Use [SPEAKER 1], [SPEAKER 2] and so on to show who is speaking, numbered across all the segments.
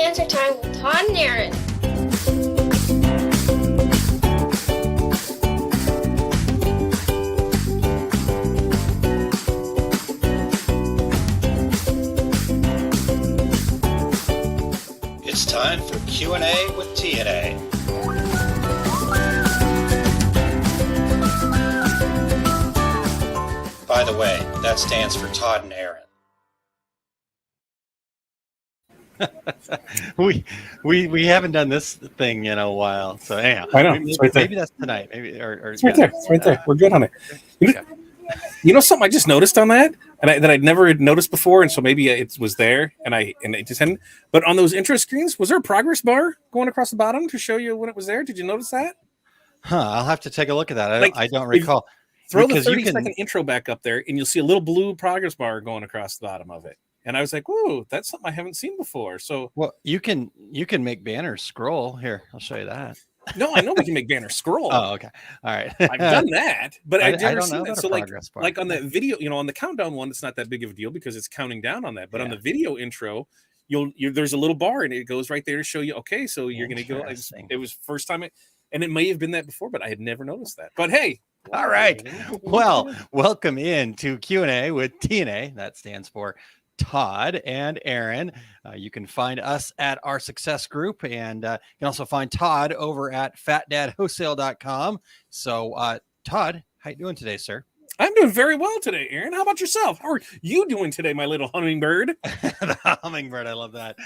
[SPEAKER 1] Answer Time with Todd and Aaron.
[SPEAKER 2] It's time for Q&A with TNA. By the way, that stands for Todd and Aaron.
[SPEAKER 3] we haven't done this thing in a while, so anyhow,
[SPEAKER 4] I know.
[SPEAKER 3] Maybe that's tonight. Maybe or
[SPEAKER 4] it's right there. It's right there. We're good on it. You know something I just noticed on that, and that I'd never noticed before, and so maybe it was there, and it just hadn't. But on those intro screens, was there a progress bar going across the bottom to show you when it was there? Did you notice that?
[SPEAKER 3] I'll have to take a look at that. I don't
[SPEAKER 4] if-
[SPEAKER 3] recall.
[SPEAKER 4] Throw
[SPEAKER 3] Because
[SPEAKER 4] the
[SPEAKER 3] you
[SPEAKER 4] 30-second intro back up there, and you'll see a little blue progress bar going across the bottom of it. And I was like, "Whoa, that's something I haven't seen before." So,
[SPEAKER 3] Well, you can make banners scroll. Here, I'll show you that.
[SPEAKER 4] no, I know we can make banners scroll.
[SPEAKER 3] Oh, okay. All right.
[SPEAKER 4] I've done that, but I've
[SPEAKER 3] I
[SPEAKER 4] never
[SPEAKER 3] don't know
[SPEAKER 4] seen that.
[SPEAKER 3] about
[SPEAKER 4] So
[SPEAKER 3] a progress bar.
[SPEAKER 4] like on that video, on the countdown one, it's not that big of a deal because it's counting down on that. But on the video intro, there's a little bar and it goes right there to show you. Okay, so you're going to go. It was first time and it may have been that before, but I had never noticed that. But hey,
[SPEAKER 3] all right. Well, welcome in to Q&A with TNA. That stands for Todd and Aaron. You can find us at our success group, and you can also find Todd over at fatdadwholesale.com. So, Todd, how you doing today, sir?
[SPEAKER 4] I'm doing very well today, Aaron. How about yourself? How are you doing today, my little hummingbird?
[SPEAKER 3] The hummingbird, I love that.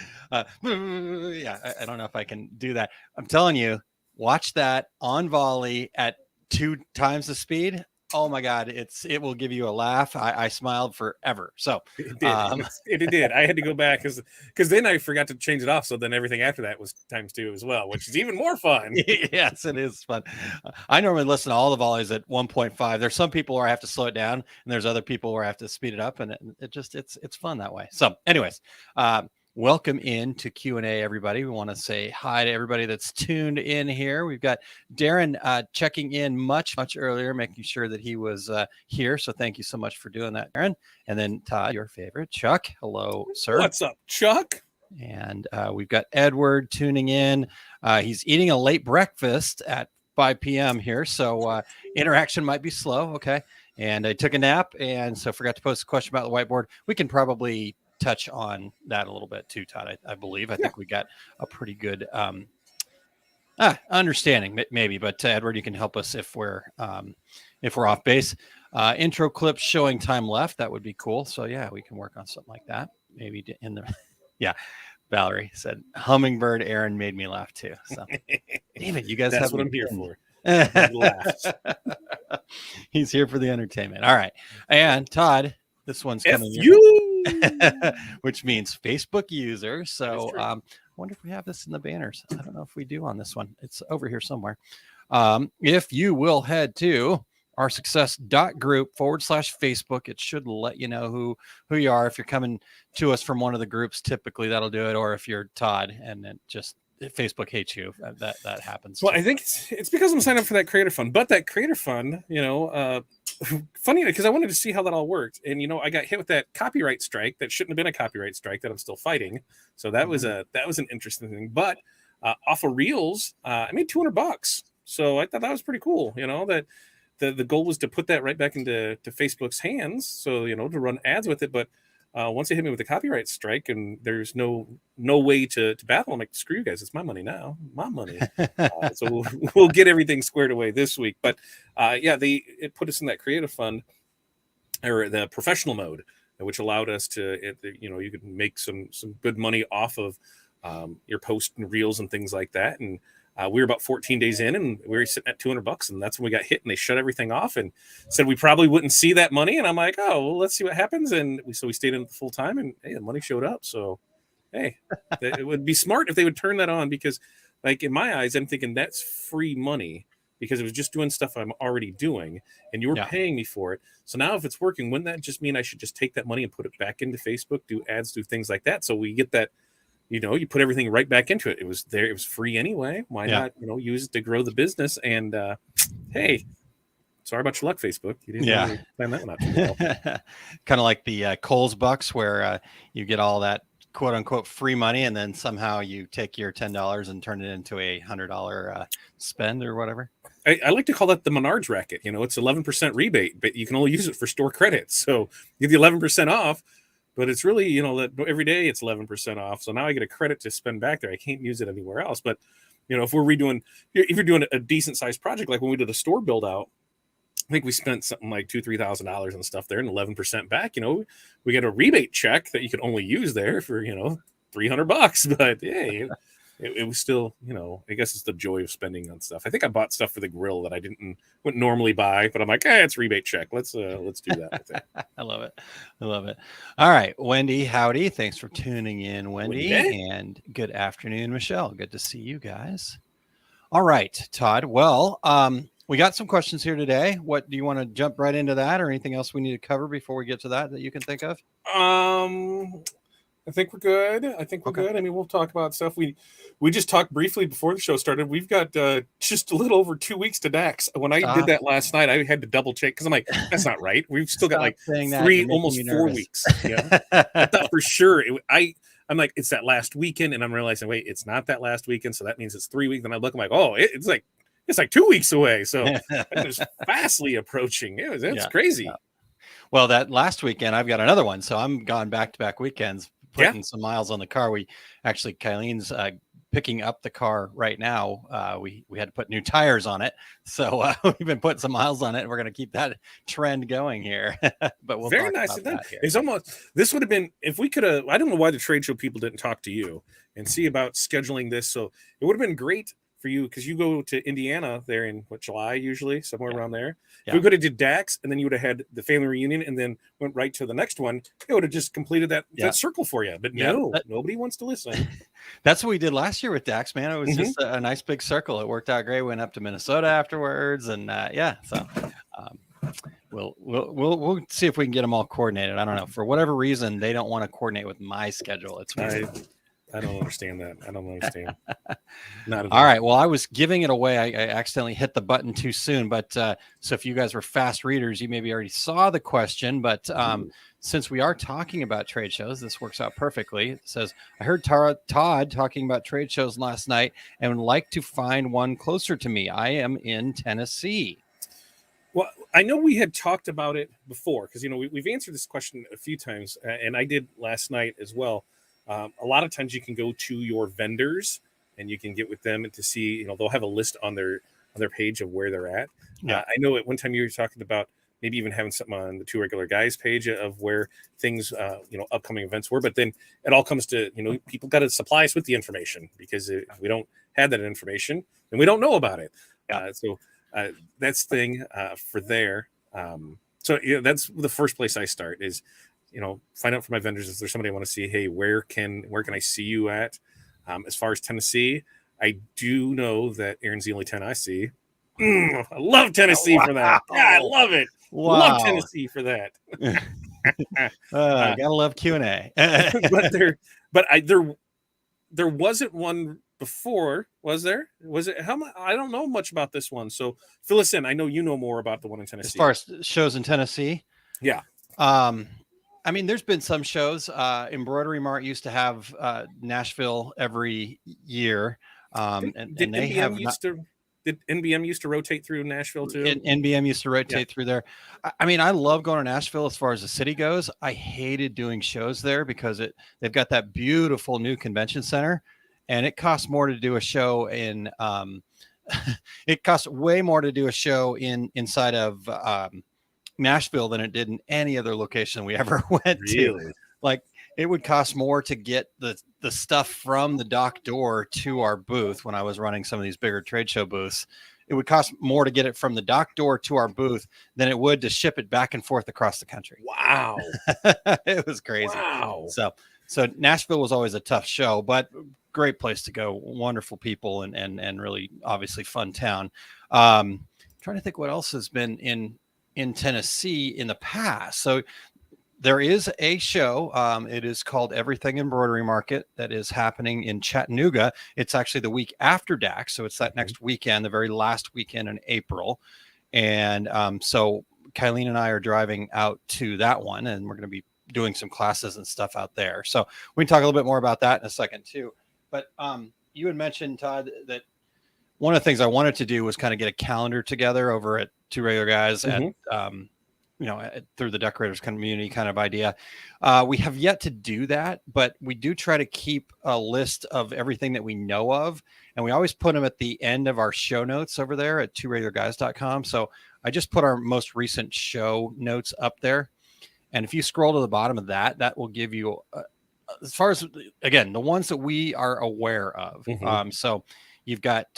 [SPEAKER 3] Yeah, I don't know if I can do that. I'm telling you, watch that on volley at 2 times the speed. Oh my God, it will give you a laugh. I smiled forever. So
[SPEAKER 4] it did. It did. I had to go back because then I forgot to change it off. So then everything after that was ×2 as well, which is even more fun.
[SPEAKER 3] Yes, it is fun. I normally listen to all the volleys at 1.5. There's some people where I have to slow it down, and there's other people where I have to speed it up, and it's fun that way. So, anyways, welcome in to Q&A, everybody. We want to say hi to everybody that's tuned in here. We've got Darren checking in much earlier, making sure that he was here. So thank you so much for doing that, Darren. And then Todd, your favorite, Chuck. Hello, sir.
[SPEAKER 4] What's up, Chuck?
[SPEAKER 3] And we've got Edward tuning in. He's eating a late breakfast at 5 p.m. here, so interaction might be slow. Okay. And I took a nap, and so forgot to post a question about the whiteboard. We can probably touch on that a little bit too, Todd. I believe. I think we got a pretty good understanding, maybe. But Edward, you can help us if we're off base. Intro clips showing time left. That would be cool. So yeah, we can work on something like that. Maybe in the yeah. Valerie said, "Hummingbird Aaron made me laugh too." So, David, you guys
[SPEAKER 4] That's
[SPEAKER 3] have
[SPEAKER 4] what I'm here for.
[SPEAKER 3] He's here for the entertainment. All right, and Todd, this one's coming. Which means Facebook user. So I wonder if we have this in the banners. I don't know if we do on this one. It's over here somewhere. If you will head to our success.group/Facebook, it should let you know who you are. If you're coming to us from one of the groups, typically that'll do it. Or if you're Todd and then just Facebook hates you, that happens.
[SPEAKER 4] Well, I think it's because I'm signed up for that creator fund, but that creator fund, funny because I wanted to see how that all worked, and I got hit with that copyright strike that shouldn't have been a copyright strike that I'm still fighting. So that was an interesting thing. But off of Reels, I made $200, so I thought that was pretty cool. That the goal was to put that right back into Facebook's hands, so to run ads with it, but. Once they hit me with the copyright strike and there's no way to battle, I'm like, screw you guys, it's my money now, my money. So we'll get everything squared away this week. But it put us in that creative fund or the professional mode, which allowed us to, you could make some good money off of your post and reels and things like that. And we were about 14 days in and we were sitting at $200, and that's when we got hit and they shut everything off and said we probably wouldn't see that money. And I'm like, oh, well, let's see what happens. And we stayed in it the full time, and hey, the money showed up. So, hey, it would be smart if they would turn that on, because like in my eyes, I'm thinking that's free money because it was just doing stuff I'm already doing and you were paying me for it. So now if it's working, wouldn't that just mean I should just take that money and put it back into Facebook, do ads, do things like that? So we get that, you put everything right back into it. It was there. It was free anyway. Why not, use it to grow the business? And hey, sorry about your luck, Facebook. You didn't really plan that one out too well.
[SPEAKER 3] Kind of like the Kohl's Bucks, where you get all that quote unquote free money, and then somehow you take your $10 and turn it into a $100 spend or whatever.
[SPEAKER 4] I like to call that the Menards racket. It's 11% rebate, but you can only use it for store credits. So you get the 11% off, but it's really, that every day it's 11% off. So now I get a credit to spend back there. I can't use it anywhere else. But, if you're doing a decent sized project, like when we did a store build out, I think we spent something like $2,000-$3,000 and stuff there, and 11% back. We get a rebate check that you could only use there for $300. But hey, it was still, I guess it's the joy of spending on stuff. I think I bought stuff for the grill that I wouldn't normally buy, but I'm like, it's rebate check. Let's do that. I think.
[SPEAKER 3] I love it. All right, Wendy, howdy. Thanks for tuning in, Wendy. And good afternoon, Michelle. Good to see you guys. All right, Todd. Well, we got some questions here today. What do you want to jump right into that, or anything else we need to cover before we get to that you can think of?
[SPEAKER 4] I think we're good. Good. I mean, we'll talk about stuff. We just talked briefly before the show started. We've got just a little over 2 weeks to DAX. When I did that last night, I had to double check because I'm like, that's not right. We've still got like almost 4 weeks. Yeah, I thought for sure. I'm like, it's that last weekend, and I'm realizing, wait, it's not that last weekend, so that means it's 3 weeks. And I look, I'm like, oh, it's like 2 weeks away. So it was fastly approaching. It's crazy.
[SPEAKER 3] Yeah. Well, that last weekend, I've got another one, so I'm gone back-to-back weekends, putting some miles on the car. Kylene's picking up the car right now. We had to put new tires on it, so we've been putting some miles on it, and we're going to keep that trend going here. But we'll
[SPEAKER 4] very nice of them. It's almost, this would have been, if we could have, I don't know why the trade show people didn't talk to you and see about scheduling this. So it would have been great for you, because you go to Indiana there in July, usually somewhere around there. If we could have did DAX, and then you would have had the family reunion, and then went right to the next one. It would have just completed that circle for you. But nobody wants to listen.
[SPEAKER 3] That's what we did last year with DAX, man. It was just a nice big circle. It worked out great. Went up to Minnesota afterwards, and so we'll see if we can get them all coordinated. I don't know, for whatever reason they don't want to coordinate with my schedule. It's weird.
[SPEAKER 4] I don't understand that. I don't understand. Not
[SPEAKER 3] all right. Well, I was giving it away. I accidentally hit the button too soon. But so if you guys were fast readers, you maybe already saw the question. But since we are talking about trade shows, this works out perfectly. It says, I heard Todd talking about trade shows last night and would like to find one closer to me. I am in Tennessee.
[SPEAKER 4] Well, I know we had talked about it before, because, we've answered this question a few times, and I did last night as well. A lot of times you can go to your vendors and you can get with them to see, they'll have a list on their page of where they're at. I know at one time you were talking about maybe even having something on the Two Regular Guys page of where things, upcoming events were. But then it all comes to, people got to supply us with the information, because if we don't have that information, then we don't know about it. So that's the thing for there. So that's the first place I start is, find out from my vendors if there's somebody I want to see. Hey, where can I see you at? As far as Tennessee, I do know that Aaron's the only 10 I see. I love Tennessee for that. Yeah, I love it.
[SPEAKER 3] Wow.
[SPEAKER 4] Love Tennessee for that.
[SPEAKER 3] Gotta love Q&A.
[SPEAKER 4] There wasn't one before, was there? Was it? How much? I don't know much about this one. So fill us in. I know you know more about the one in Tennessee.
[SPEAKER 3] As far as shows in Tennessee,
[SPEAKER 4] yeah.
[SPEAKER 3] I mean, there's been some shows. Embroidery Mart used to have Nashville every year, and they have
[SPEAKER 4] Did NBM used to rotate through Nashville too?
[SPEAKER 3] NBM used to rotate through there. I mean, I love going to Nashville as far as the city goes. I hated doing shows there because they've got that beautiful new convention center, and it costs more to do a show in. It costs way more to do a show inside of Nashville than it did in any other location we ever went to. Like, it would cost more to get the stuff from the dock door to our booth when I was running some of these bigger trade show booths. It would cost more to get it from the dock door to our booth than it would to ship it back and forth across the country.
[SPEAKER 4] Wow.
[SPEAKER 3] It was crazy.
[SPEAKER 4] Wow.
[SPEAKER 3] So Nashville was always a tough show, but great place to go. Wonderful people and really obviously fun town. Trying to think what else has been in Tennessee in the past. So there is a show. It is called Everything Embroidery Market that is happening in Chattanooga. It's actually the week after DAX. So it's that next weekend, the very last weekend in April. And so Kylene and I are driving out to that one, and we're going to be doing some classes and stuff out there. So we can talk a little bit more about that in a second too. But you had mentioned, Todd, that one of the things I wanted to do was kind of get a calendar together over at Two Regular Guys at through the decorators community kind of idea. We have yet to do that, but we do try to keep a list of everything that we know of. And we always put them at the end of our show notes over there at tworegularguys.com. So I just put our most recent show notes up there. And if you scroll to the bottom of that, that will give you, as far as, again, the ones that we are aware of. So you've got,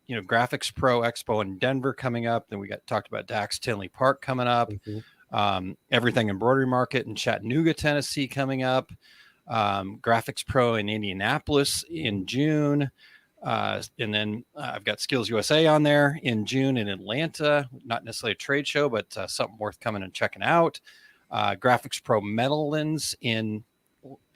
[SPEAKER 3] Graphics Pro Expo in Denver coming up. Then we got talked about Dax Tinley Park coming up. Everything Embroidery Market in Chattanooga, Tennessee coming up. Graphics Pro in Indianapolis in June. And then I've got Skills USA on there in June in Atlanta. Not necessarily a trade show, but something worth coming and checking out. Graphics Pro Meadowlands in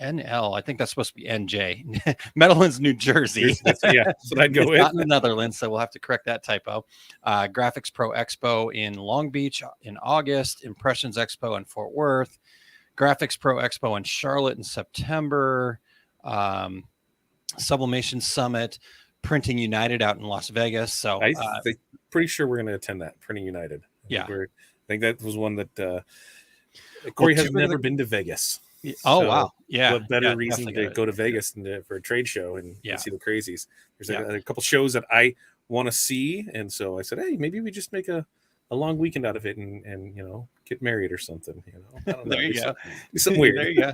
[SPEAKER 3] NL. I think that's supposed to be NJ. Meadowlands, New Jersey.
[SPEAKER 4] Yeah, so I'd go
[SPEAKER 3] it's
[SPEAKER 4] with.
[SPEAKER 3] not in the Netherlands, so we'll have to correct that typo. Graphics Pro Expo in Long Beach in August. Impressions Expo in Fort Worth. Graphics Pro Expo in Charlotte in September. Sublimation Summit. Printing United out in Las Vegas. So
[SPEAKER 4] I'm pretty sure we're going to attend that. Printing United. I think that was one that Corey has never been to Vegas.
[SPEAKER 3] Oh,
[SPEAKER 4] so
[SPEAKER 3] wow. Yeah.
[SPEAKER 4] What better reason to go to Vegas than for a trade show and see the crazies? There's a couple shows that I want to see. And so I said, hey, maybe we just make a long weekend out of it and get married or something. I don't know.
[SPEAKER 3] There you go.
[SPEAKER 4] Something weird.
[SPEAKER 3] There you go.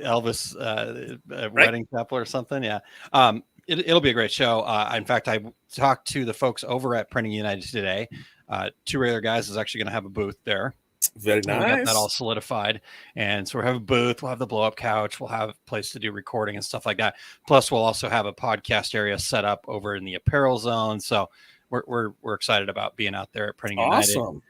[SPEAKER 3] Elvis wedding couple or something. Yeah. It'll be a great show. In fact, I talked to the folks over at Printing United today. Two Regular Guys is actually going to have a booth there.
[SPEAKER 4] Very nice.
[SPEAKER 3] We got that all solidified. And so we'll have a booth, we'll have the blow up couch, we'll have a place to do recording and stuff like that. Plus, we'll also have a podcast area set up over in the apparel zone. So we're excited about being out there at Printing United.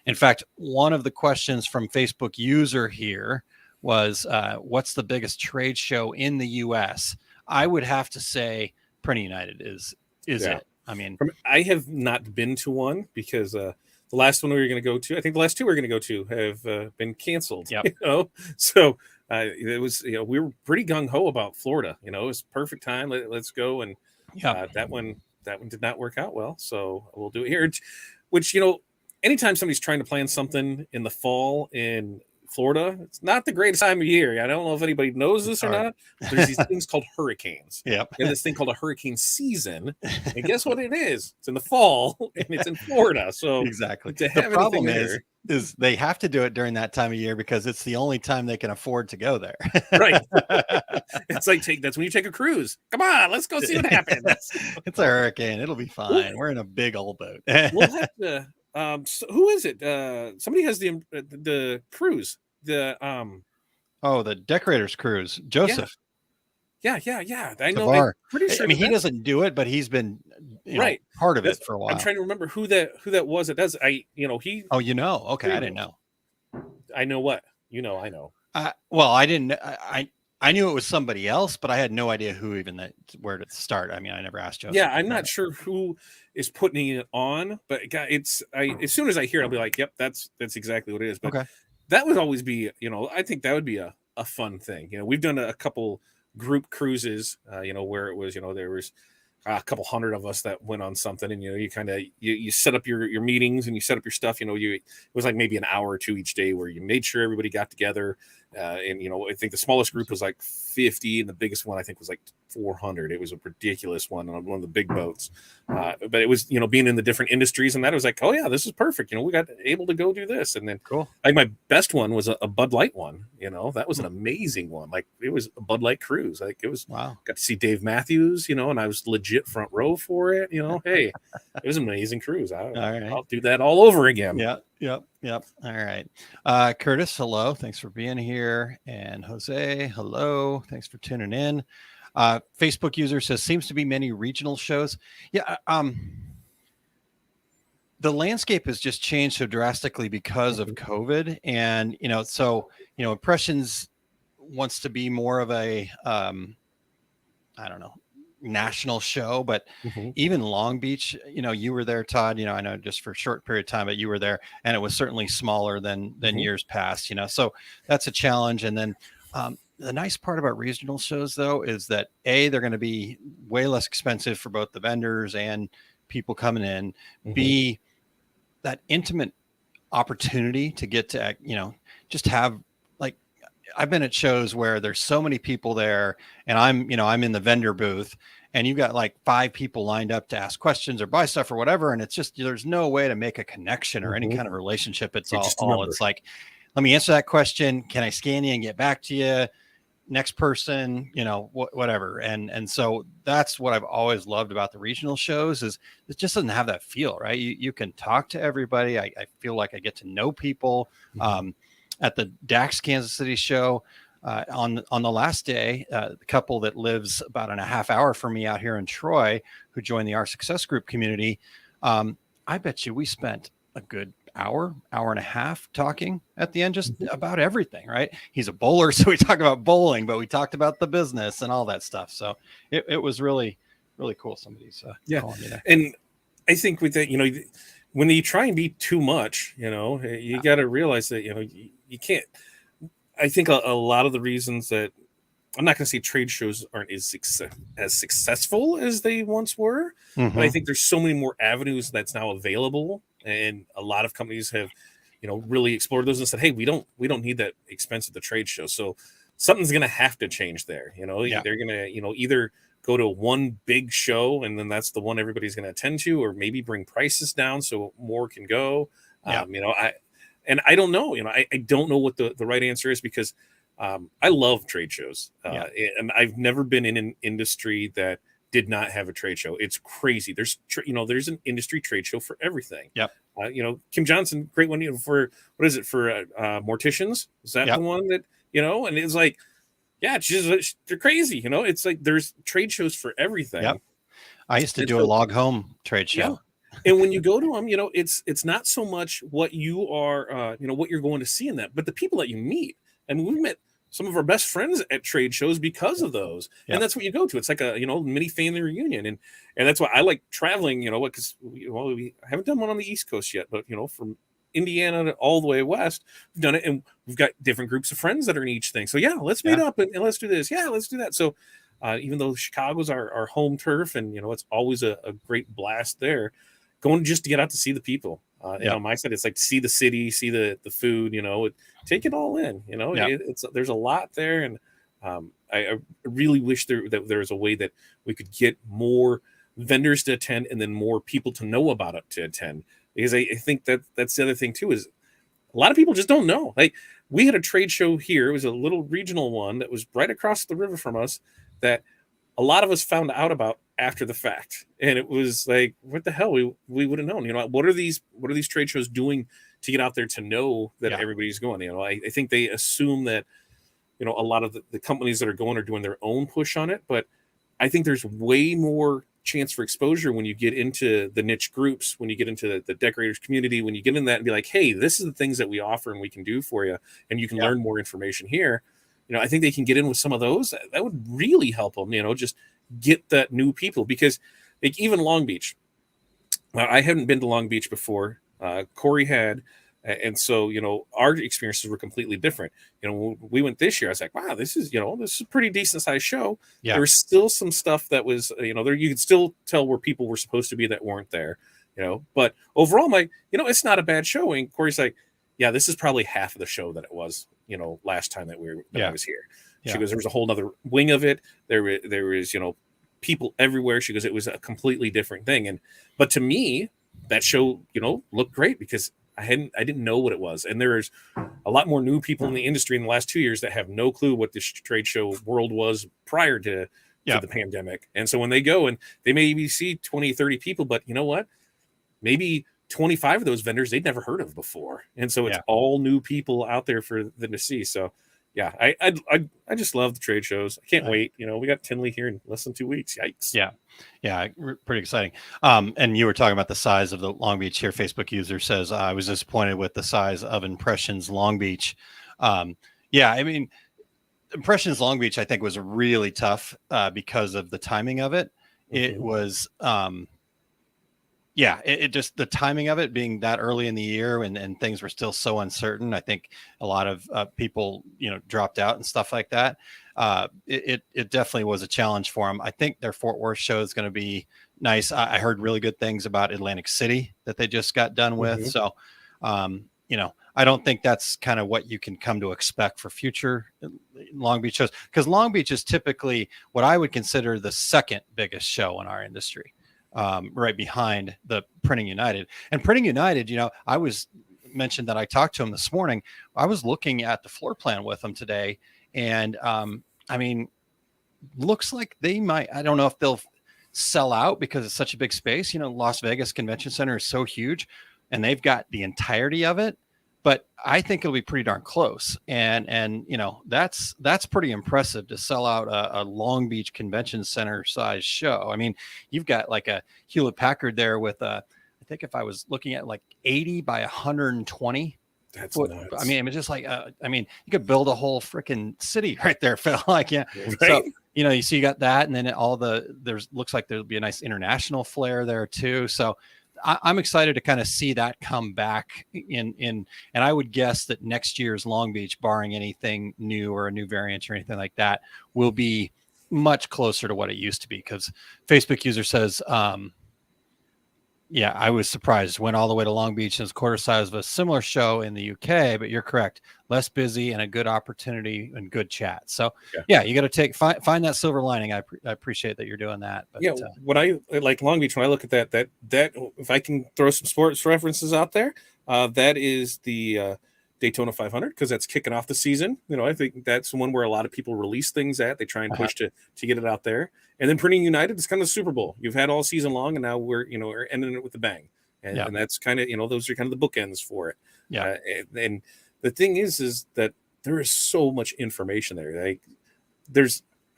[SPEAKER 3] In fact, one of the questions from Facebook user here was, what's the biggest trade show in the US? I would have to say Printing United is it. I mean,
[SPEAKER 4] I have not been to one because the last one we were going to go to, I think the last two we're going to go to have been canceled.
[SPEAKER 3] Yep.
[SPEAKER 4] So it was, we were pretty gung ho about Florida. It was perfect time. Let's go. And that one did not work out well. So we'll do it here. Which anytime somebody's trying to plan something in the fall in Florida, it's not the greatest time of year. I don't know if anybody knows this or not. There's these things called hurricanes.
[SPEAKER 3] Yep.
[SPEAKER 4] And this thing called a hurricane season. And guess what it is? It's in the fall and it's in Florida. So
[SPEAKER 3] exactly. The problem is they have to do it during that time of year because it's the only time they can afford to go there.
[SPEAKER 4] Right. It's like that's when you take a cruise. Come on, let's go see what happens.
[SPEAKER 3] It's a hurricane. It'll be fine. We're in a big old boat.
[SPEAKER 4] We'll have to. So who is it? Somebody has the cruise.
[SPEAKER 3] The Decorators Cruise. Joseph.
[SPEAKER 4] Yeah. I know.
[SPEAKER 3] I'm
[SPEAKER 4] pretty sure.
[SPEAKER 3] I mean, he doesn't do it, but he's been part of it for a while.
[SPEAKER 4] I'm trying to remember who that was. It does. He.
[SPEAKER 3] Oh, okay. I didn't know.
[SPEAKER 4] I know what I know.
[SPEAKER 3] Well, I didn't. I knew it was somebody else, but I had no idea where to start. I mean, I never asked Joseph.
[SPEAKER 4] Yeah, I'm not sure who is putting it on, but as soon as I hear it, I'll be like, yep, that's exactly what it is. But that would always be, I think that would be a fun thing. We've done a couple group cruises, where it was, there was a couple hundred of us that went on something, and you kind of you set up your meetings and you set up your stuff. It was like maybe an hour or two each day where you made sure everybody got together. And I think the smallest group was like 50, and the biggest one I think was like 400. It was a ridiculous one on one of the big boats. But it was being in the different industries, and that was like, oh yeah, this is perfect. We got able to go do this, and then
[SPEAKER 3] cool.
[SPEAKER 4] Like my best one was a Bud Light one. That was an amazing one. Like it was a Bud Light cruise. Like it was
[SPEAKER 3] wow. Got
[SPEAKER 4] to see Dave Matthews, and I was legit front row for it. Hey, it was an amazing cruise. I'll do that all over again.
[SPEAKER 3] Yep. All right. Curtis, hello. Thanks for being here. And Jose, hello. Thanks for tuning in. Facebook user says, seems to be many regional shows. Yeah. The landscape has just changed so drastically because of COVID. And, Impressions wants to be more of a, I don't know, national show, but
[SPEAKER 4] Mhm.
[SPEAKER 3] even Long Beach, you were there, Todd, I know just for a short period of time, but you were there, and it was certainly smaller than
[SPEAKER 4] Mhm.
[SPEAKER 3] years past, so that's a challenge. And then the nice part about regional shows, though, is that they're going to be way less expensive for both the vendors and people coming in.
[SPEAKER 4] Mhm.
[SPEAKER 3] B, that intimate opportunity to get to, just have, like, I've been at shows where there's so many people there, and I'm in the vendor booth, and you've got like 5 people lined up to ask questions or buy stuff or whatever, and it's just, there's no way to make a connection or any
[SPEAKER 4] Mhm.
[SPEAKER 3] kind of relationship. It's
[SPEAKER 4] You're just a number.
[SPEAKER 3] it's like, let me answer that question. Can I scan you and get back to you? Next person, whatever. And so that's what I've always loved about the regional shows, is it just doesn't have that feel, right? You can talk to everybody. I feel like I get to know people.
[SPEAKER 4] Mhm.
[SPEAKER 3] At the DAX Kansas City show, on the last day, the couple that lives about a half hour from me out here in Troy, who joined the Our Success Group community, I bet you we spent a good hour and a half talking at the end, just about everything, right? He's a bowler, so we talked about bowling, but we talked about the business and all that stuff. So it was really, really cool. Somebody's calling me there.
[SPEAKER 4] And I think with that, when you try and be too much, you got to realize that, you can't. I think a lot of the reasons that, I'm not going to say trade shows aren't as successful as they once were, but I think there's so many more avenues that's now available, and a lot of companies have, really explored those and said, hey, we don't need that expense at the trade show. So something's going to have to change there. They're going to, either go to one big show and then that's the one everybody's going to attend to, or maybe bring prices down so more can go. I don't know, I don't know what the right answer is, because I love trade shows, and I've never been in an industry that did not have a trade show. It's crazy. There's there's an industry trade show for everything.
[SPEAKER 3] Yep.
[SPEAKER 4] Kim Johnson, great one, for what is it, for morticians? Is that the one that, and it's like, yeah, they're crazy. It's like there's trade shows for everything.
[SPEAKER 3] Yep. I used to do a log home trade show.
[SPEAKER 4] Yeah. And when you go to them, it's not so much what you are, what you're going to see in that, but the people that you meet. And we've met some of our best friends at trade shows because of those.
[SPEAKER 3] Yeah.
[SPEAKER 4] And that's what you go to. It's like a, mini family reunion. And that's why I like traveling, because we haven't done one on the East Coast yet, but, from Indiana all the way west, we've done it. And we've got different groups of friends that are in each thing. So, let's meet up and let's do this. Yeah, let's do that. So, even though Chicago's our home turf, and, it's always a great blast there, going just to get out to see the people. On my side, it's like to see the city, see the food, take it all in, there's a lot there. And I really wish that there was a way that we could get more vendors to attend and then more people to know about it to attend. Because I think that's the other thing too, is a lot of people just don't know. Like, we had a trade show here. It was a little regional one that was right across the river from us that a lot of us found out about after the fact. And it was like, what the hell? We would have known, what are these trade shows doing to get out there to know that everybody's going? I think they assume that, a lot of the companies that are going are doing their own push on it. But I think there's way more chance for exposure when you get into the niche groups, when you get into the decorators community, when you get in that and be like, hey, this is the things that we offer and we can do for you, and you can learn more information here. I think they can get in with some of those. That would really help them, just get that new people. Because like, even Long Beach, I hadn't been to Long Beach before. Corey had. And so, our experiences were completely different. When we went this year, I was like, wow, this is a pretty decent sized show.
[SPEAKER 3] Yeah.
[SPEAKER 4] There was still some stuff that was, there, you could still tell where people were supposed to be that weren't there, but overall, I'm like, it's not a bad showing. Corey's like, yeah, this is probably half of the show that it was, last time that I was here. She goes, there was a whole nother wing of it. There was, people everywhere. She goes, it was a completely different thing. But to me, that show, looked great because I didn't know what it was. And there's a lot more new people in the industry in the last 2 years that have no clue what this trade show world was prior to the pandemic. And so when they go and they maybe see 20, 30 people, but you know what? Maybe 25 of those vendors they'd never heard of before. And so it's all new people out there for them to see. So yeah, I just love the trade shows. I can't wait. We got Tinley here in less than 2 weeks. Yikes.
[SPEAKER 3] Yeah, pretty exciting. And you were talking about the size of the Long Beach here. Facebook user says, I was disappointed with the size of Impressions Long Beach. I mean, Impressions Long Beach, I think, was really tough because of the timing of it. It was, it just the timing of it being that early in the year and things were still so uncertain. I think a lot of people, dropped out and stuff like that. It definitely was a challenge for them. I think their Fort Worth show is going to be nice. I heard really good things about Atlantic City that they just got done with. So, I don't think that's kind of what you can come to expect for future Long Beach shows, because Long Beach is typically what I would consider the second biggest show in our industry, right behind the Printing United. And Printing United, I was mentioned that I talked to him this morning. I was looking at the floor plan with them today, and looks like they might. I don't know if they'll sell out because it's such a big space. Las Vegas Convention Center is so huge, and they've got the entirety of it. But I think it'll be pretty darn close. And that's pretty impressive to sell out a Long Beach Convention Center size show. I mean, you've got like a Hewlett Packard there with I think if I was looking at like 80 by 120.
[SPEAKER 4] That's
[SPEAKER 3] foot.
[SPEAKER 4] nuts.
[SPEAKER 3] I mean, it's just like, you could build a whole freaking city right there, Phil. Like, yeah.
[SPEAKER 4] Right?
[SPEAKER 3] So, you see you got that. And then looks like there'll be a nice international flair there too. So, I'm excited to kind of see that come back and I would guess that next year's Long Beach, barring anything new or a new variant or anything like that, will be much closer to what it used to be. Because Facebook user says, I was surprised. Went all the way to Long Beach and it's quarter size of a similar show in the UK, but you're correct. Less busy and a good opportunity and good chat. So you got to find that silver lining. I appreciate that you're doing that. But,
[SPEAKER 4] when I like Long Beach, when I look at that if I can throw some sports references out there, that is the Daytona 500, because that's kicking off the season. I think that's one where a lot of people release things at. They try and push to get it out there. And then Printing United is kind of the Super Bowl. You've had all season long, and now we're ending it with a bang. And that's kind of, those are kind of the bookends for it. Yeah. And the thing is that there is so much information there. Like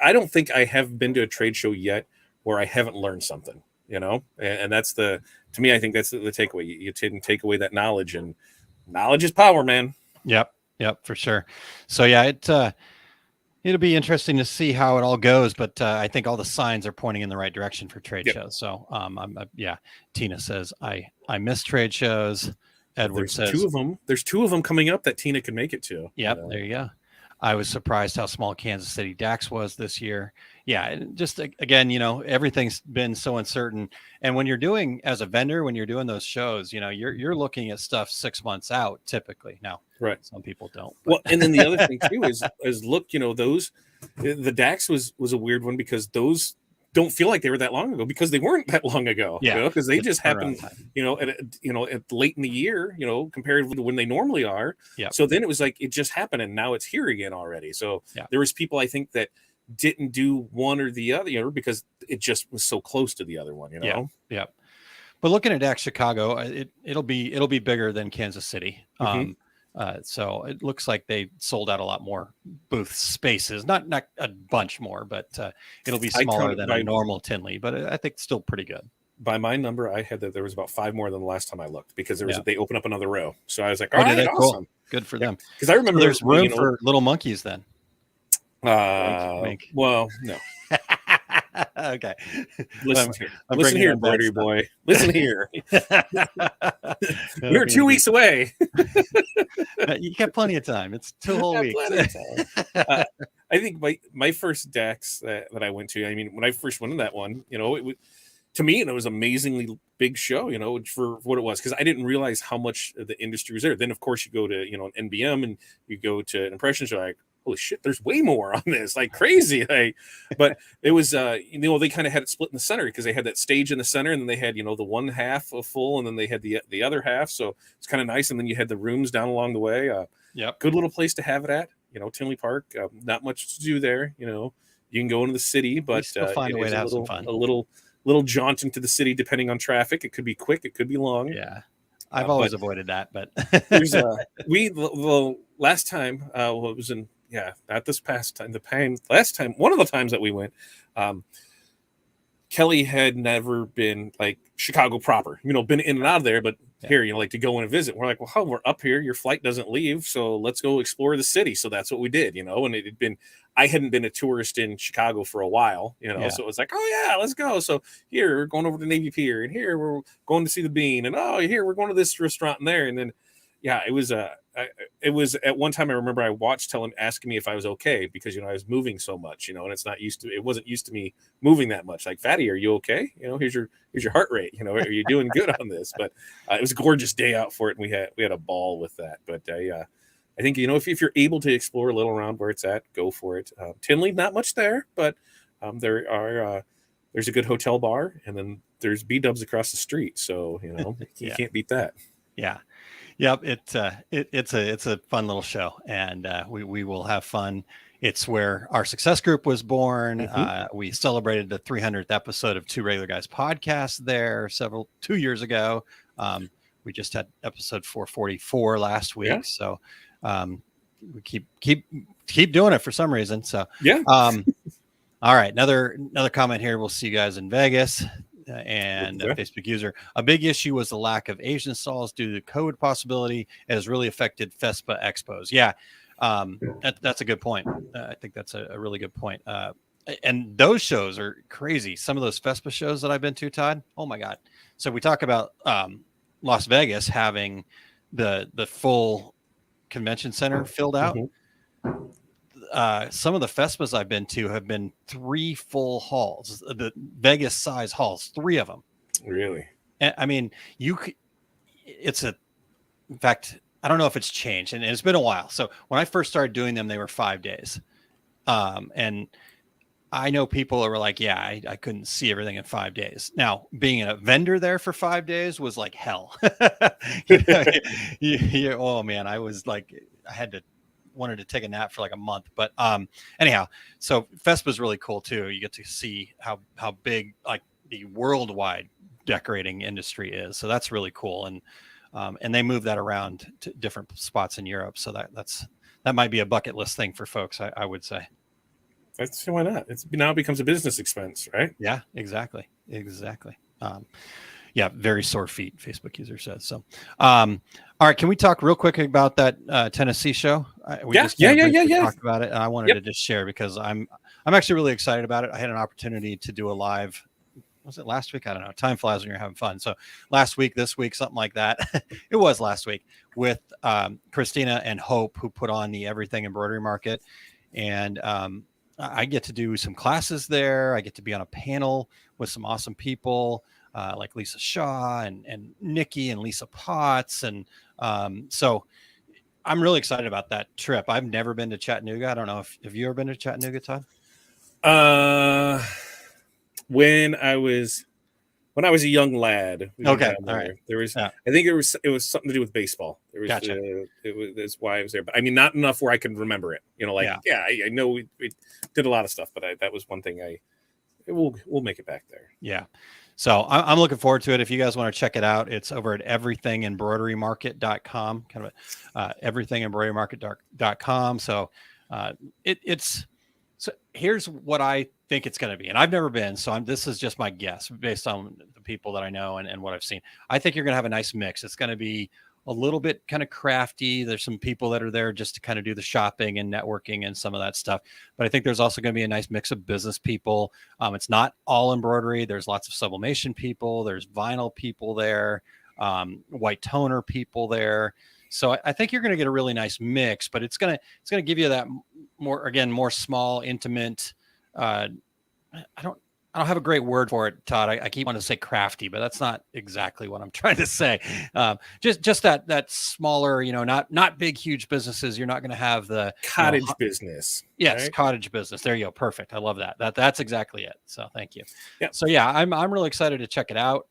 [SPEAKER 4] I don't think I have been to a trade show yet where I haven't learned something, and that's to me, I think that's the takeaway. You take away that knowledge, and knowledge is power, man. Yep,
[SPEAKER 3] for sure. So it'll be interesting to see how it all goes, but I think all the signs are pointing in the right direction for trade shows. So Tina says I miss trade shows. Edward says
[SPEAKER 4] two of them. There's two of them coming up that Tina can make it to.
[SPEAKER 3] Yep, there you go. I was surprised how small Kansas City DAX was this year. Yeah, just again, everything's been so uncertain. And when you're doing as a vendor, when you're doing those shows, you're looking at stuff 6 months out typically. Now,
[SPEAKER 4] right?
[SPEAKER 3] Some people don't.
[SPEAKER 4] But. Well, and then the other thing too is look, the DAX was a weird one because those don't feel like they were that long ago, because they weren't that long ago. Because they just happened, at late in the year, compared to when they normally are. Yeah. So then it was like it just happened, and now it's here again already. So there was people, I think, that didn't do one or the other because it just was so close to the other one.
[SPEAKER 3] Yeah. But looking at DAX Chicago, it'll be bigger than Kansas City. So it looks like they sold out a lot more booth spaces, not a bunch more, but it'll be smaller than a normal Tinley, but I think still pretty good.
[SPEAKER 4] By my number, I had that there was about 5 more than the last time I looked, because they opened up another row. So I was like, all right, awesome. Cool.
[SPEAKER 3] Good for them.
[SPEAKER 4] Because I remember
[SPEAKER 3] there's room for little monkeys then.
[SPEAKER 4] Well, no.
[SPEAKER 3] Okay.
[SPEAKER 4] Listen here, Birdie boy. Listen here. We're 2 weeks away.
[SPEAKER 3] You got plenty of time. It's 2 whole weeks.
[SPEAKER 4] I think my first DAX that I went to, when I first went to that one, to me, it was an amazingly big show, for what it was, because I didn't realize how much the industry was there. Then, of course, you go to, an NBM and you go to an impression show, like, holy shit, there's way more on this, like crazy. But it was, they kind of had it split in the center, because they had that stage in the center, and then they had, the one half of full, and then they had the other half. So it's kind of nice. And then you had the rooms down along the way. Good little place to have it at, Tinley Park. Not much to do there. You can go into the city, but
[SPEAKER 3] find a way to have some fun.
[SPEAKER 4] A little jaunt into the city, depending on traffic. It could be quick, it could be long.
[SPEAKER 3] Yeah. I've always avoided that, but
[SPEAKER 4] there's the last time, it was in, not this past time. Last time, one of the times that we went, Kelly had never been like Chicago proper, been in and out of there, but here, you know, like to go in and visit. We're like, well, we're up here. Your flight doesn't leave, so let's go explore the city. So that's what we did, you know. And it had been, I hadn't been a tourist in Chicago for a while, you know.
[SPEAKER 3] Yeah.
[SPEAKER 4] So it was like, oh yeah, let's go. So here we're going over to Navy Pier, and here we're going to see the Bean, and oh, here we're going to this restaurant and there, and then yeah, it was it was at one time I remember I watched him asking me if I was okay because, you know, I was moving so much, you know, and it wasn't used to me moving that much. Like, Fatty, are you okay? You know, here's your heart rate. You know, are you doing good on this? But it was a gorgeous day out for it, and we had a ball with that. But I think, you know, if you're able to explore a little around where it's at, go for it. Tinley, not much there, but there's a good hotel bar, and then there's B-dubs across the street. So, you know, you can't beat that.
[SPEAKER 3] Yeah. Yep. It's a fun little show, and we will have fun. It's where our success group was born. We celebrated the 300th episode of Two Regular Guys podcast there 2 years ago. We just had episode 444 last week. Yeah. So we keep doing it for some reason. So
[SPEAKER 4] yeah.
[SPEAKER 3] All right. Another comment here. We'll see you guys in Vegas. And a Facebook user. A big issue was the lack of Asian stalls due to COVID possibility. It has really affected FESPA expos. Yeah, that's a good point. I think that's a really good point. And those shows are crazy. Some of those FESPA shows that I've been to, Todd. Oh my God. So we talk about Las Vegas having the full convention center filled out. Some of the FESPAs I've been to have been 3 full halls, the Vegas size halls, 3 of them.
[SPEAKER 4] Really?
[SPEAKER 3] And, I mean, in fact, I don't know if it's changed, and it's been a while. So when I first started doing them, they were 5 days. And I know people who were like, yeah, I couldn't see everything in 5 days. Now, being a vendor there for 5 days was like hell. Oh man, I was like, wanted to take a nap for like a month, but anyhow, so FESPA is really cool too. You get to see how big like the worldwide decorating industry is, so that's really cool. And they move that around to different spots in Europe, so that might be a bucket list thing for folks. I would say.
[SPEAKER 4] That's why not. Now it becomes a business expense, right?
[SPEAKER 3] Yeah, exactly. Yeah, very sore feet, Facebook user says. So, all right, can we talk real quick about that Tennessee show?
[SPEAKER 4] Yeah.
[SPEAKER 3] Talked about it, and I wanted to just share because I'm actually really excited about it. I had an opportunity to do a live. Was it last week? I don't know. Time flies when you're having fun. So last week, this week, something like that. It was last week with Christina and Hope, who put on the Everything Embroidery Market, and I get to do some classes there. I get to be on a panel with some awesome people. Like Lisa Shaw and Nikki and Lisa Potts. And so I'm really excited about that trip. I've never been to Chattanooga. I don't know have you ever been to Chattanooga, Todd?
[SPEAKER 4] When I was a young lad.
[SPEAKER 3] Okay. All right.
[SPEAKER 4] There was, I think it was something to do with baseball. There was,
[SPEAKER 3] gotcha.
[SPEAKER 4] That's why I was there. But I mean, not enough where I can remember it, you know, like, I know we did a lot of stuff, but that was one thing we'll make it back there.
[SPEAKER 3] Yeah. So I'm looking forward to it. If you guys want to check it out, it's over at everythingembroiderymarket.com, kind of everythingembroiderymarket.com. So so here's what I think it's going to be. And I've never been, so this is just my guess based on the people that I know and what I've seen. I think you're going to have a nice mix. It's going to be a little bit kind of crafty. There's some people that are there just to kind of do the shopping and networking and some of that stuff. But I think there's also going to be a nice mix of business people. It's not all embroidery. There's lots of sublimation people. There's vinyl people there, white toner people there. So I think you're going to get a really nice mix, but it's going to give you that more small, intimate. I don't have a great word for it, Todd. I keep wanting to say crafty, but that's not exactly what I'm trying to say. Just that smaller, not big, huge businesses. You're not going to have the
[SPEAKER 4] cottage business.
[SPEAKER 3] Yes,
[SPEAKER 4] right?
[SPEAKER 3] Cottage business. There you go. Perfect. I love that. That's exactly it. So thank you.
[SPEAKER 4] Yeah.
[SPEAKER 3] So yeah, I'm really excited to check it out.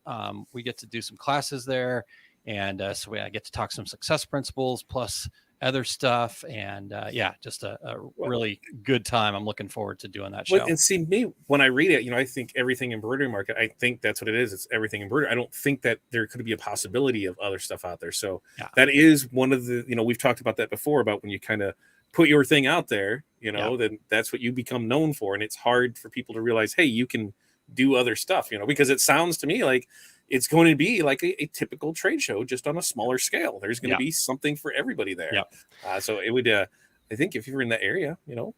[SPEAKER 3] We get to do some classes there, and so I get to talk some success principles plus other stuff, and just a really good time. I'm looking forward to doing that show.
[SPEAKER 4] And see, me when I read it, I think Everything Embroidery Market. I think that's what it is. It's everything embroidery. I don't think that there could be a possibility of other stuff out there. So that is one of the, we've talked about that before, about when you kind of put your thing out there, then that's what you become known for, and it's hard for people to realize, hey, you can do other stuff, because it sounds to me like it's going to be like a typical trade show, just on a smaller scale. There's going to
[SPEAKER 3] Yeah.
[SPEAKER 4] be something for everybody there.
[SPEAKER 3] Yeah.
[SPEAKER 4] So it would, I think if you're in that area,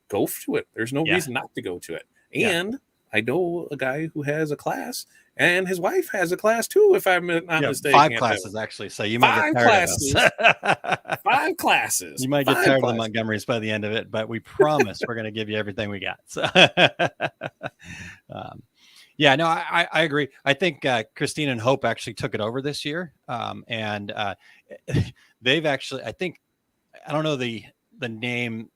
[SPEAKER 4] go to it. There's no
[SPEAKER 3] Yeah.
[SPEAKER 4] reason not to go to it.
[SPEAKER 3] Yeah.
[SPEAKER 4] And I know a guy who has a class, and his wife has a class too, if I'm not mistaken.
[SPEAKER 3] 5 classes actually. So you might get tired of us.
[SPEAKER 4] 5 classes.
[SPEAKER 3] You might get
[SPEAKER 4] 5
[SPEAKER 3] tired of the
[SPEAKER 4] classes.
[SPEAKER 3] Montgomerys by the end of it, but we promise we're going to give you everything we got. So, yeah, no, I agree. I think Christine and Hope actually took it over this year, and they've actually, I think, I don't know the name,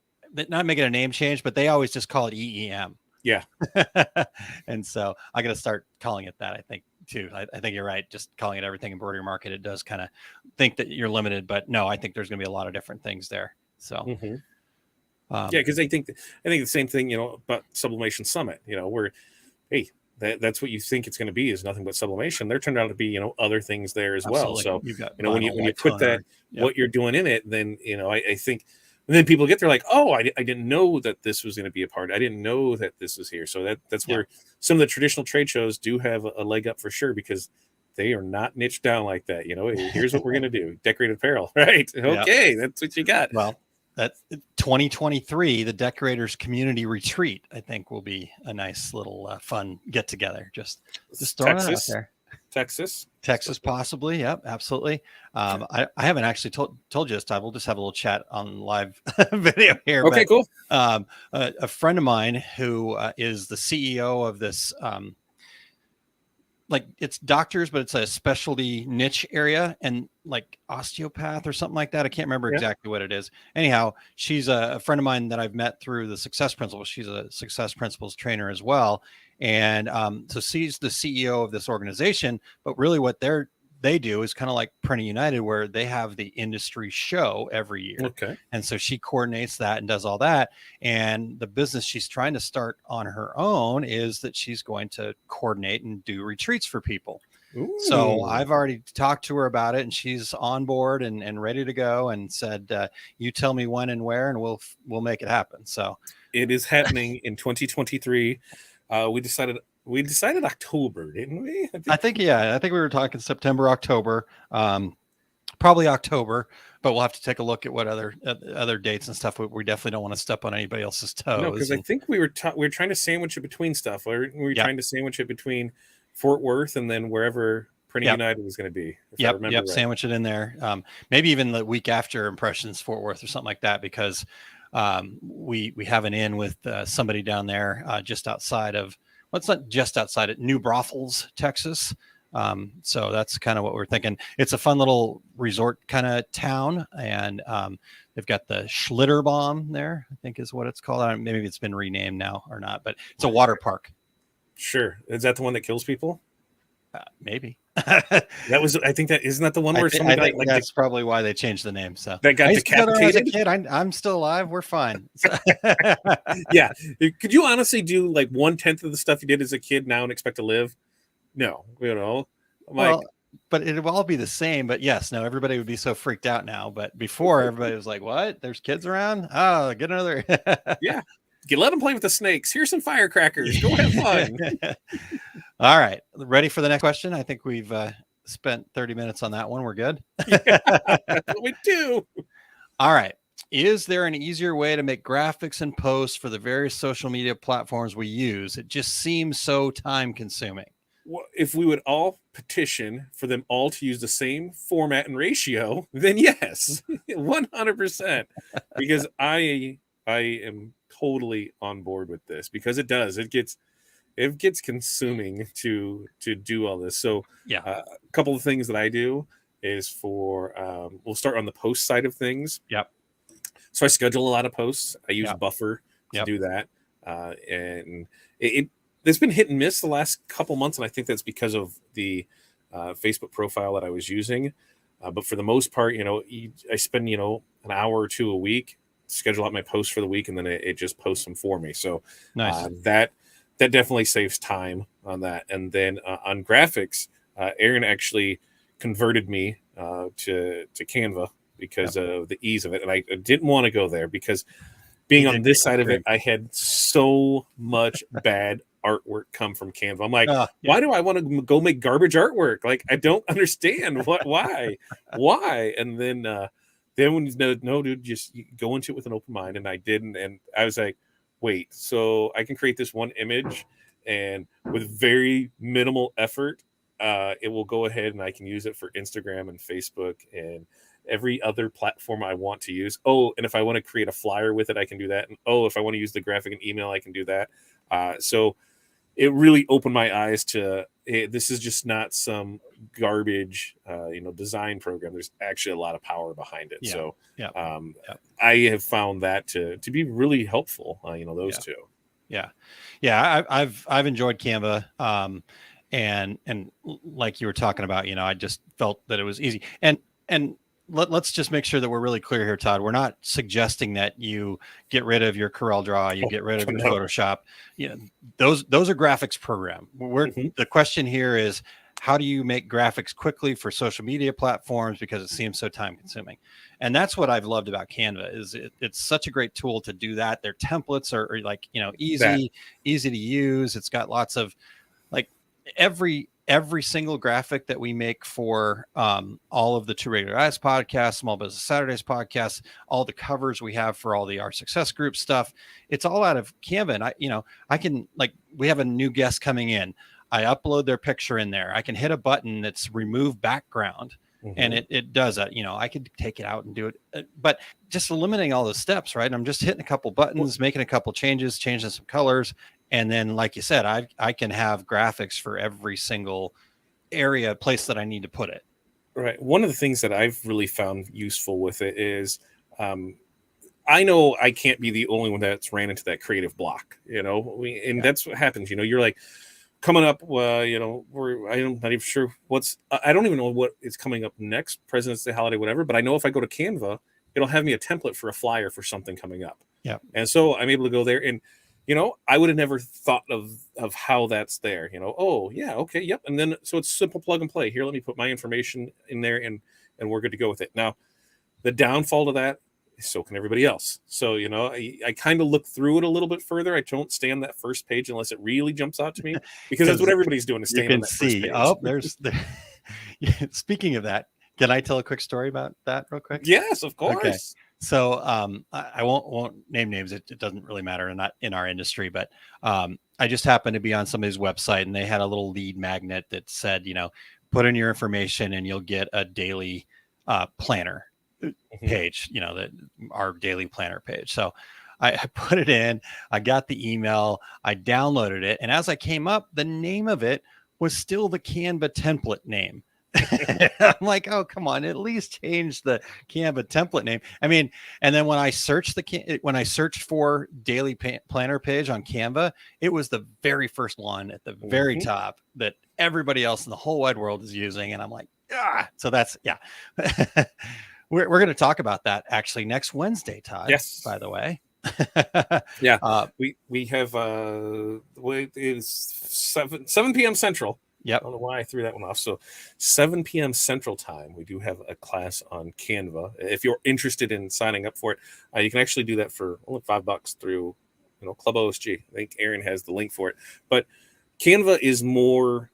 [SPEAKER 3] not making a name change, but they always just call it EEM.
[SPEAKER 4] Yeah.
[SPEAKER 3] And so I got to start calling it that, I think, too. I think you're right. Just calling it Everything Embroidery Market, it does kind of think that you're limited, but no, I think there's going to be a lot of different things there. So,
[SPEAKER 4] yeah, because I think the same thing, about Sublimation Summit, where, hey, that's what you think it's going to be is nothing but sublimation. There turned out to be, other things there as well. So,
[SPEAKER 3] you've got
[SPEAKER 4] when you
[SPEAKER 3] vinyl,
[SPEAKER 4] put
[SPEAKER 3] white
[SPEAKER 4] that,
[SPEAKER 3] toner.
[SPEAKER 4] what you're doing in it, then, I think, and then people get there like, oh, I didn't know that this was going to be a part. I didn't know that this was here. So that's where some of the traditional trade shows do have a leg up for sure, because they are not niched down like that. Here's what we're going to do. Decorated apparel. Right. Okay. That's what you got.
[SPEAKER 3] Well, that's 2023, the Decorators Community Retreat, I think will be a nice little fun get together. Just throwing it out there. Texas, possibly. Yep, absolutely. I haven't actually told you this time. We'll just have a little chat on live video here.
[SPEAKER 4] Okay, cool.
[SPEAKER 3] A friend of mine who is the CEO of this, like it's doctors, but it's a specialty niche area, and like osteopath or something like that. I can't remember exactly what it is. Anyhow, she's a friend of mine that I've met through the Success Principles. She's a Success Principles trainer as well. And so she's the CEO of this organization, but really what they do is kind of like Printing United, where they have the industry show every year.
[SPEAKER 4] Okay.
[SPEAKER 3] And so she coordinates that and does all that. And the business she's trying to start on her own is that she's going to coordinate and do retreats for people.
[SPEAKER 4] Ooh.
[SPEAKER 3] So I've already talked to her about it, and she's on board and ready to go, and said, you tell me when and where, and we'll make it happen. So
[SPEAKER 4] it is happening in 2023. We decided October, didn't we?
[SPEAKER 3] I think we were talking September, October, probably October, but we'll have to take a look at what other dates and stuff. We definitely don't want to step on anybody else's toes.
[SPEAKER 4] No, because I think we were trying to sandwich it between stuff. We were trying to sandwich it between Fort Worth and then wherever Printing United was going to be.
[SPEAKER 3] Yep. Sandwich it in there. Maybe even the week after Impressions Fort Worth or something like that, because we have an in with somebody down there just outside of, well, it's not just outside of New Braunfels, Texas. So that's kind of what we're thinking. It's a fun little resort kind of town, and they've got the Schlitterbahn there, I think is what it's called. Maybe it's been renamed now or not, but it's a water park.
[SPEAKER 4] Sure. Is that the one that kills people?
[SPEAKER 3] Maybe.
[SPEAKER 4] That was, I think isn't that the one where somebody
[SPEAKER 3] I think that's probably why they changed the name. So
[SPEAKER 4] that got decapitated.
[SPEAKER 3] As a kid, I'm still alive. We're fine.
[SPEAKER 4] Yeah. Could you honestly do like 1/10 of the stuff you did as a kid now and expect to live? No,
[SPEAKER 3] Well, but it'd all be the same. But yes, no, everybody would be so freaked out now. But before, everybody was like, "What? There's kids around? Oh, get another."
[SPEAKER 4] Yeah. You let them play with the snakes. Here's some firecrackers. Go have fun.
[SPEAKER 3] All right. Ready for the next question? I think we've spent 30 minutes on that one. We're good.
[SPEAKER 4] Yeah, that's what we do.
[SPEAKER 3] All right. Is there an easier way to make graphics and posts for the various social media platforms we use? It just seems so time consuming.
[SPEAKER 4] Well, if we would all petition for them all to use the same format and ratio, then yes, 100%. Because I am totally on board with this, because it gets consuming to do all this. So a couple of things that I do is we'll start on the post side of things.
[SPEAKER 3] Yep.
[SPEAKER 4] So I schedule a lot of posts. I use Buffer to do that. And it's been hit and miss the last couple months. And I think that's because of the Facebook profile that I was using. But for the most part, I spend, an hour or two a week, schedule out my posts for the week, and then it just posts them for me. So
[SPEAKER 3] nice.
[SPEAKER 4] That definitely saves time on that. And then on graphics, Aaron actually converted me to Canva because of the ease of it. And I didn't want to go there because being on this side of it, I had so much bad artwork come from Canva. I'm like,
[SPEAKER 3] Yeah.
[SPEAKER 4] why do I want to go make garbage artwork? Like, I don't understand why. And then when no, dude, just go into it with an open mind. And I didn't. And I was like, wait, so I can create this one image, and with very minimal effort, it will go ahead and I can use it for Instagram and Facebook and every other platform I want to use. Oh, and if I want to create a flyer with it, I can do that. And if I want to use the graphic and email, I can do that. So it really opened my eyes to, hey, this is just not some garbage, design program. There's actually a lot of power behind it.
[SPEAKER 3] Yeah.
[SPEAKER 4] So
[SPEAKER 3] Yeah.
[SPEAKER 4] I have found that to be really helpful. Those two.
[SPEAKER 3] Yeah. I've enjoyed Canva. And like you were talking about, I just felt that it was easy. And let's just make sure that we're really clear here, Todd. We're not suggesting that you get rid of your CorelDRAW, you get rid of your Photoshop. Those are graphics program. The question here is, how do you make graphics quickly for social media platforms, because it seems so time consuming? And that's what I've loved about Canva is it's such a great tool to do that. Their templates are like, easy to use. It's got lots of like every single graphic that we make for all of the Two Regular Guys podcasts, Small Business Saturdays podcasts, all the covers we have for all the Our Success Group stuff, it's all out of Canva. And I can, like, we have a new guest coming in. I upload their picture in there. I can hit a button that's remove background, and it does that. I could take it out and do it, but just eliminating all those steps, right? I'm just hitting a couple buttons, making a couple changes, changing some colors. And then, like you said, I can have graphics for every single place that I need to put it.
[SPEAKER 4] Right. One of the things that I've really found useful with it is, I know I can't be the only one that's ran into that creative block, that's what happens. You're like coming up, I'm not even sure I don't even know what is coming up next, President's Day holiday, whatever. But I know if I go to Canva, it'll have me a template for a flyer for something coming up.
[SPEAKER 3] Yeah.
[SPEAKER 4] And so I'm able to go there and, I would have never thought of how that's there, oh yeah, okay, yep. And then, so it's simple plug and play. Here, let me put my information in there and we're good to go with it. Now, the downfall to that is so can everybody else. So, I kind of look through it a little bit further. I don't stay on that first page unless it really jumps out to me, because that's what everybody's doing, is staying on that first page.
[SPEAKER 3] Oh, speaking of that, can I tell a quick story about that real quick?
[SPEAKER 4] Yes, of course.
[SPEAKER 3] Okay. So I won't name names. It doesn't really matter, not in our industry, but I just happened to be on somebody's website, and they had a little lead magnet that said, put in your information and you'll get a daily planner page, our daily planner page. So I put it in, I got the email, I downloaded it. And as I came up, the name of it was still the Canva template name. I'm like, oh, come on, at least change the Canva template name. I mean, and then when I searched for daily planner page on Canva, it was the very first one at the very top that everybody else in the whole wide world is using. And I'm like, so that's, yeah. We're going to talk about that actually next Wednesday, Todd.
[SPEAKER 4] Yes.
[SPEAKER 3] By the way.
[SPEAKER 4] Yeah. We have it is 7 p.m. Central.
[SPEAKER 3] Yep.
[SPEAKER 4] I don't know why I threw that one off. So 7 p.m. Central Time, we do have a class on Canva. If you're interested in signing up for it, you can actually do that for only $5 through, Club OSG. I think Aaron has the link for it. But Canva is more,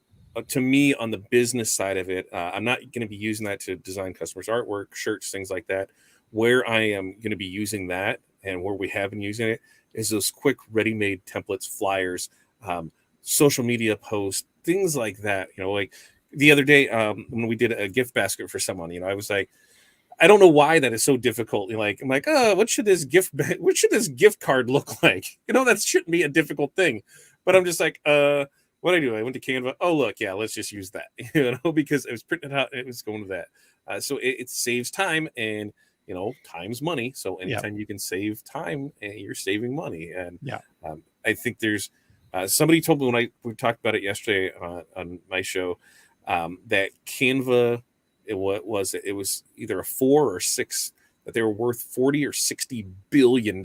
[SPEAKER 4] to me, on the business side of it. I'm not going to be using that to design customers' artwork, shirts, things like that. Where I am going to be using that, and where we have been using it, is those quick ready-made templates, flyers, social media posts, things like that. Like the other day, when we did a gift basket for someone, I was like, I don't know why that is so difficult. I'm like, oh, what should this gift card look like? That shouldn't be a difficult thing. But I'm just like, what I do? I went to Canva. Oh, look, yeah, let's just use that, because it was printed out. It was going to that. So it saves time, and time's money. So anytime you can save time, you're saving money. And I think there's, somebody told me when we talked about it yesterday on my show, that Canva, it was either a 4 or 6, that they were worth $40 or $60 billion.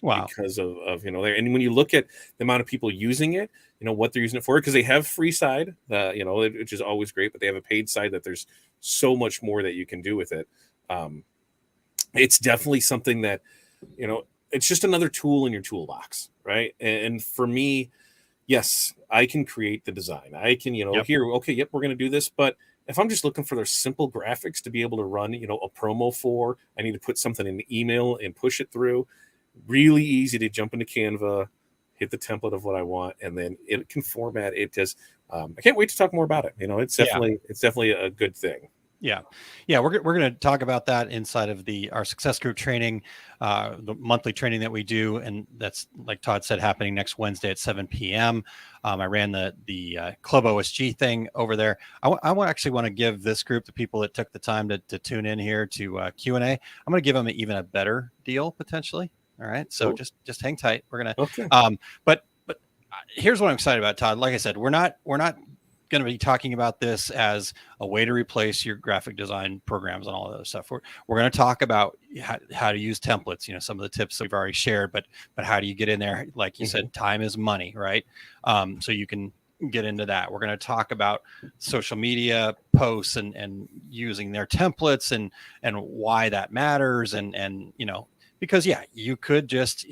[SPEAKER 3] Wow.
[SPEAKER 4] Because of there. And when you look at the amount of people using it, what they're using it for, because they have free side, which is always great, but they have a paid side that there's so much more that you can do with it. It's definitely something that, it's just another tool in your toolbox, right? And for me, yes, I can create the design. I can,
[SPEAKER 3] Yep.
[SPEAKER 4] here, okay, yep, we're going to do this. But if I'm just looking for their simple graphics to be able to run, a promo for, I need to put something in the email and push it through. Really easy to jump into Canva, hit the template of what I want, and then it can format it. Just, I can't wait to talk more about it. It's definitely a good thing.
[SPEAKER 3] Yeah. We're going to talk about that inside of our success group training, the monthly training that we do. And that's, like Todd said, happening next Wednesday at 7 p.m. I ran the Club OSG thing over there. I actually want to give this group, the people that took the time to tune in here to Q&A, I'm going to give them even a better deal potentially. All right. So
[SPEAKER 4] Cool.
[SPEAKER 3] just hang tight. We're going to,
[SPEAKER 4] Okay.
[SPEAKER 3] but here's what I'm excited about, Todd. Like I said, we're not going to be talking about this as a way to replace your graphic design programs and all of those stuff. We're going to talk about how to use templates, some of the tips that we've already shared, but how do you get in there? Like you said, time is money, right? So you can get into that. We're going to talk about social media posts and using their templates and why that matters. And because you could just,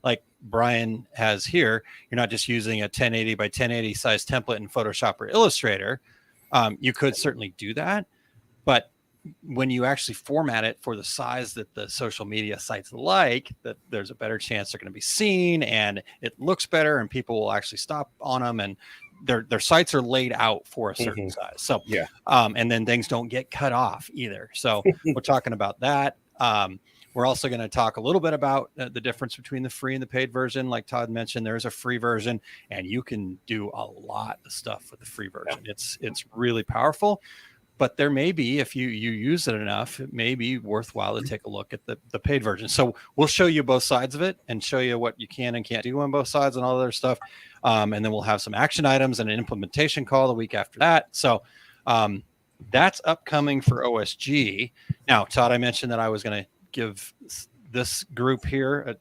[SPEAKER 3] like Brian has here, you're not just using a 1080 by 1080 size template in Photoshop or Illustrator. You could certainly do that, but when you actually format it for the size that the social media sites like, that there's a better chance they're going to be seen and it looks better and people will actually stop on them, and their sites are laid out for a certain size. So
[SPEAKER 4] yeah.
[SPEAKER 3] And then things don't get cut off either. So we're talking about that. We're also going to talk a little bit about the difference between the free and the paid version. Like Todd mentioned, there's a free version, and you can do a lot of stuff with the free version. Yeah. It's really powerful, but there may be, if you use it enough, it may be worthwhile to take a look at the paid version. So we'll show you both sides of it and show you what you can and can't do on both sides and all other stuff. And then we'll have some action items and an implementation call the week after that. So that's upcoming for OSG. Now, Todd, I mentioned that I was going to give this group here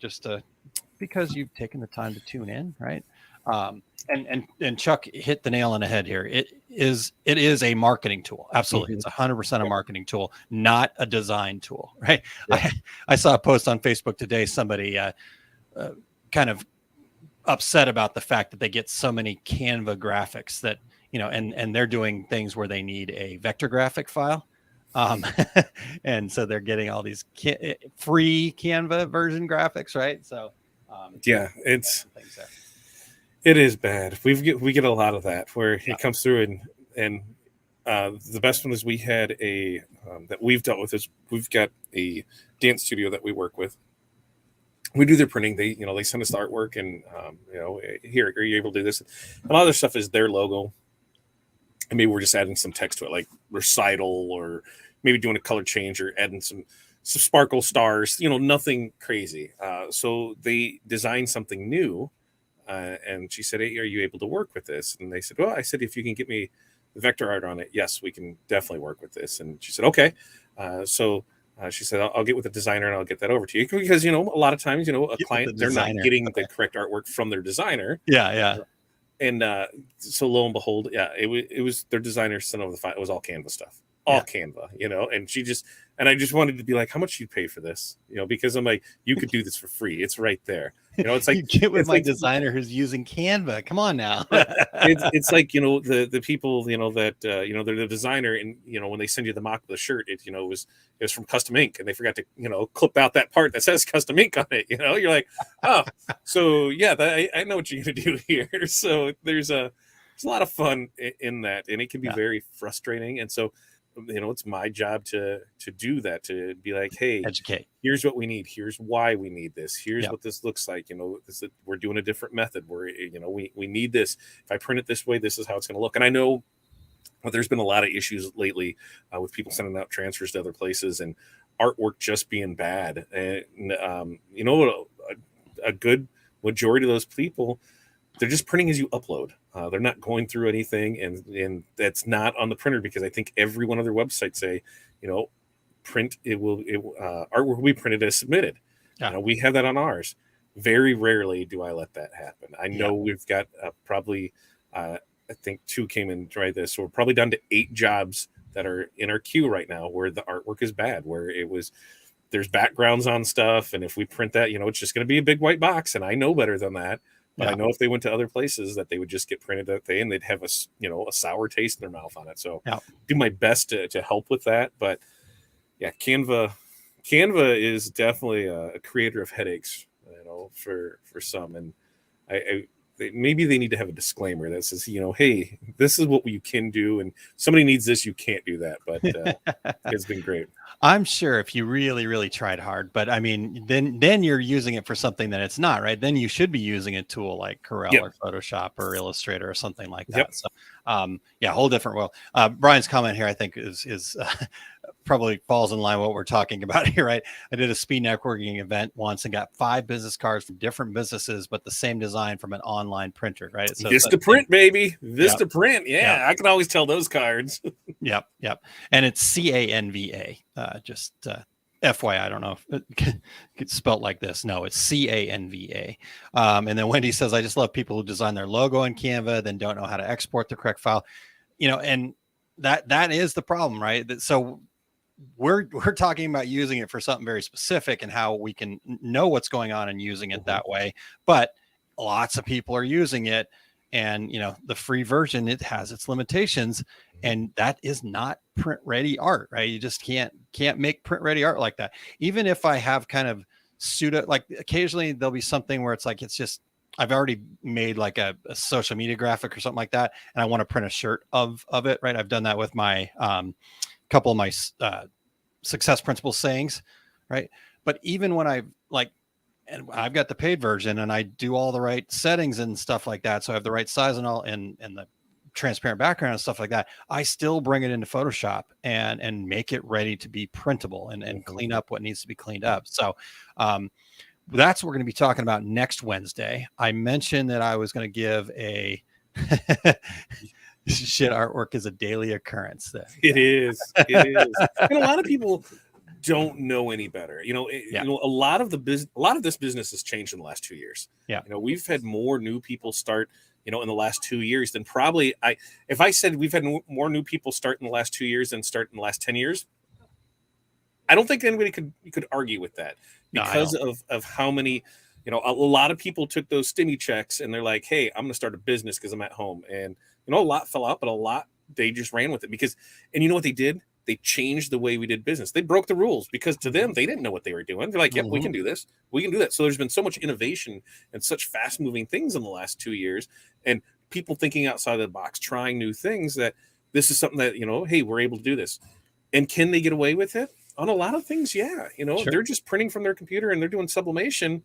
[SPEAKER 3] because you've taken the time to tune in, right? And Chuck hit the nail on the head here. It is a marketing tool. Absolutely. It's 100% a marketing tool, not a design tool, right? Yeah. I saw a post on Facebook today, somebody kind of upset about the fact that they get so many Canva graphics that, and they're doing things where they need a vector graphic file. And so they're getting all these free Canva version graphics, right? So
[SPEAKER 4] it is bad. We get a lot of that where it comes through, and the best one is we had a that we've dealt with is we've got a dance studio that we work with. We do their printing. They send us the artwork, and here, are you able to do this? A lot of their stuff is their logo. And maybe we're just adding some text to it, like recital, or maybe doing a color change or adding some sparkle stars, nothing crazy. So they designed something new. And she said, hey, are you able to work with this? And they said, well, I said, if you can get me the vector art on it, yes, we can definitely work with this. And she said, okay. So she said, I'll get with the designer and I'll get that over to you. Because, a lot of times, a client, they're not getting the correct artwork from their designer.
[SPEAKER 3] Yeah.
[SPEAKER 4] And so lo and behold, it was their designer sent over the file. It was all Canva stuff, Canva, and I just wanted to be like, how much you pay for this? Because I'm like, you could do this for free. It's right there. It's like,
[SPEAKER 3] you get with my designer who's using Canva. Come on now.
[SPEAKER 4] it's like, the people, that, they're the designer, and, when they send you the mock of the shirt, it was from Custom Ink, and they forgot to, clip out that part that says Custom Ink on it. You're like, oh, so yeah, I know what you're going to do here. So there's a lot of fun in that, and it can be very frustrating. And so, it's my job to do that, to be like, hey,
[SPEAKER 3] educate.
[SPEAKER 4] Here's what we need. Here's why we need this. Here's what this looks like. We're doing a different method. We need this. If I print it this way, this is how it's going to look. And I know there's been a lot of issues lately with people sending out transfers to other places and artwork just being bad. And a good majority of those people, they're just printing as you upload. They're not going through anything, and that's not on the printer, because I think every one of their websites say, print artwork will be printed as submitted. Yeah. We have that on ours. Very rarely do I let that happen. I know we've got probably I think 2 came in right this, so we're probably down to 8 jobs that are in our queue right now where the artwork is bad, where there's backgrounds on stuff, and if we print that, it's just going to be a big white box, and I know better than that. But
[SPEAKER 3] Yeah.
[SPEAKER 4] I know if they went to other places that they would just get printed that day and they'd have a sour taste in their mouth on it. So
[SPEAKER 3] Yeah.
[SPEAKER 4] do my best to help with that. But yeah, Canva is definitely a creator of headaches, for some. And maybe they need to have a disclaimer that says, hey, this is what you can do, and somebody needs this, you can't do that. But it's been great.
[SPEAKER 3] I'm sure if you really, really tried hard, but I mean, then you're using it for something that it's not, right? Then you should be using a tool like Corel
[SPEAKER 4] Yep.
[SPEAKER 3] or Photoshop or Illustrator or something like that.
[SPEAKER 4] Yep.
[SPEAKER 3] So, yeah, whole different world. Brian's comment here, I think, is probably falls in line with what we're talking about here, right? I did a speed networking event once and got 5 business cards from different businesses, but the same design from an online printer, right? So
[SPEAKER 4] Vistaprint, baby. Vistaprint. Yeah, I can always tell those cards.
[SPEAKER 3] Yep. And it's Canva. Just FYI, I don't know if it's spelled like this. No, it's Canva. And then Wendy says, I just love people who design their logo in Canva, then don't know how to export the correct file. And that is the problem, right? So we're talking about using it for something very specific and how we can know what's going on and using it that way. But lots of people are using it, and the free version, it has its limitations, and that is not print ready art, right? You just can't make print ready art like that. Even if I have kind of pseudo, like occasionally there'll be something where it's like, it's just, I've already made like a social media graphic or something like that, and I want to print a shirt of it, right? I've done that with my couple of my success principles sayings, right? But even when and I've got the paid version and I do all the right settings and stuff like that, so I have the right size and all, and the transparent background and stuff like that, I still bring it into Photoshop and make it ready to be printable and clean up what needs to be cleaned up. So that's what we're going to be talking about next Wednesday. I mentioned that I was going to give a shit artwork is a daily occurrence.
[SPEAKER 4] It is. And a lot of people don't know any better. A lot of this business has changed in the last 2 years.
[SPEAKER 3] Yeah.
[SPEAKER 4] We've had more new people start, in the last 2 years than probably if I said we've had more new people start in the last 2 years than start in the last 10 years, I don't think anybody could argue with that, because of how many, a lot of people took those stimmy checks and they're like, hey, I'm going to start a business because I'm at home. And, a lot fell out, but a lot, they just ran with it and you know what they did? They changed the way we did business. They broke the rules because to them, they didn't know what they were doing. They're like, yep, we can do this. We can do that. So there's been so much innovation and such fast moving things in the last 2 years, and people thinking outside of the box, trying new things, that this is something that, hey, we're able to do this. And can they get away with it? On a lot of things, yeah.
[SPEAKER 3] Sure.
[SPEAKER 4] They're just printing from their computer and they're doing sublimation,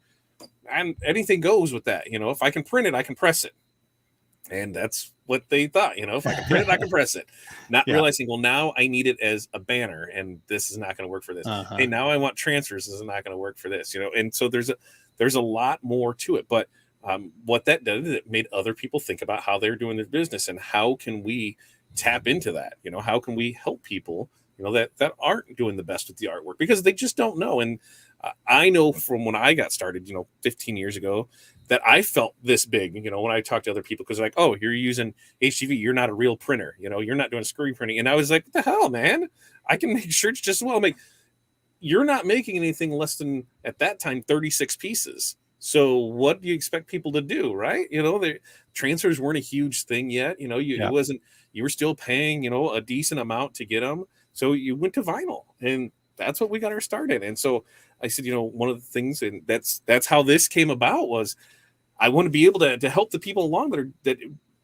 [SPEAKER 4] and anything goes with that. If I can print it, I can press it. And that's what they thought, if I can print it, I can press it. Not realizing, well, now I need it as a banner, and this is not going to work for this. Hey, now I want transfers. This is not going to work for this, And so there's a lot more to it. But what that did is it made other people think about how they're doing their business and how can we tap into that? How can we help people, that aren't doing the best with the artwork, because they just don't know. And I know from when I got started, 15 years ago, that I felt this big, when I talked to other people, because like, oh, you're using HTV, you're not a real printer, you're not doing screen printing. And I was like, what the hell, man? I can make shirts just as well. You're not making anything less than, at that time, 36 pieces. So what do you expect people to do, right? The transfers weren't a huge thing yet. It wasn't, you were still paying, a decent amount to get them. So you went to vinyl, and that's what we got our start in. And so I said, one of the things, and that's how this came about, was I want to be able to help the people along that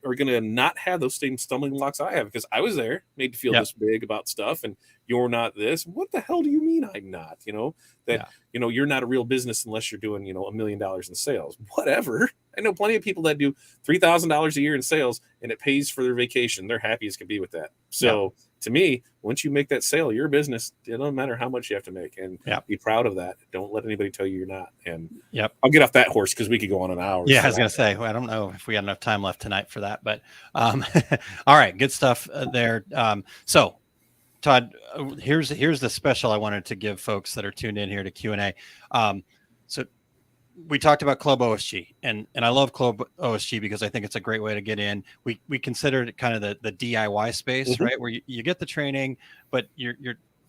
[SPEAKER 4] are going to not have those same stumbling blocks I have, because I was there, made to feel this big about stuff, and you're not this. What the hell do you mean I'm not? You're not a real business unless you're doing, $1 million in sales. Whatever. I know plenty of people that do $3,000 a year in sales, and it pays for their vacation. They're happy as can be with that. So to me, once you make that sale, your business, it doesn't matter how much you have to make, and be proud of that. Don't let anybody tell you you're not. And I'll get off that horse, because we could go on an hour.
[SPEAKER 3] Yeah, I was going to say, well, I don't know if we got enough time left tonight for that, but all right, good stuff there. So Todd, here's the special I wanted to give folks that are tuned in here to Q&A. So we talked about Club OSG, and I love Club OSG because I think it's a great way to get in. We consider it kind of the DIY space, right? Where you get the training, but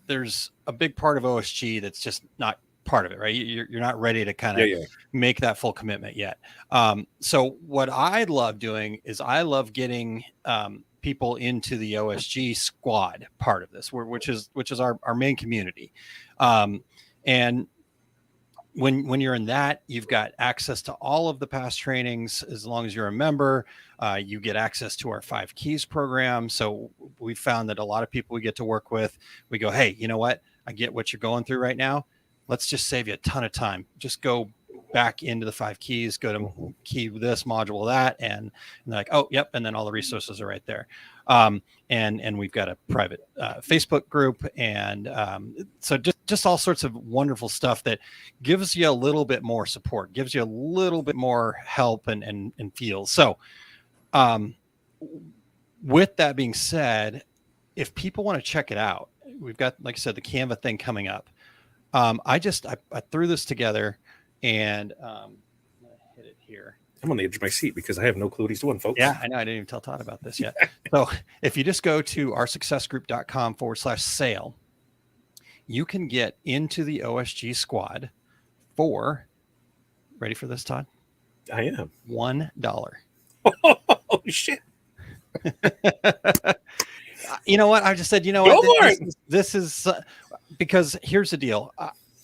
[SPEAKER 3] there's a big part of OSG that's just not part of it, right? You're not ready to kind of
[SPEAKER 4] Yeah.
[SPEAKER 3] make that full commitment yet. So what I love doing is I love getting people into the OSG squad part of this, which is our main community. And when you're in that, you've got access to all of the past trainings. As long as you're a member, you get access to our 5 Keys program. So we found that a lot of people we get to work with, we go, hey, you know what? I get what you're going through right now. Let's just save you a ton of time. Just go back into the 5 Keys, go to key this, module that, and they're like, oh, yep. And then all the resources are right there. And we've got a private Facebook group, and so just all sorts of wonderful stuff that gives you a little bit more support, gives you a little bit more help and feels. So with that being said, if people want to check it out, we've got, like I said, the Canva thing coming up. I threw this together, and I'm gonna hit it here.
[SPEAKER 4] I'm on the edge of my seat because I have no clue what he's doing, folks.
[SPEAKER 3] Yeah, I know. I didn't even tell Todd about this yet. So if you just go to oursuccessgroup.com/sale, you can get into the OSG squad for, ready for this, Todd?
[SPEAKER 4] I am.
[SPEAKER 3] $1.
[SPEAKER 4] Oh, shit.
[SPEAKER 3] You know what? I just said, you know
[SPEAKER 4] Go
[SPEAKER 3] what?
[SPEAKER 4] for it.
[SPEAKER 3] This is because here's the deal.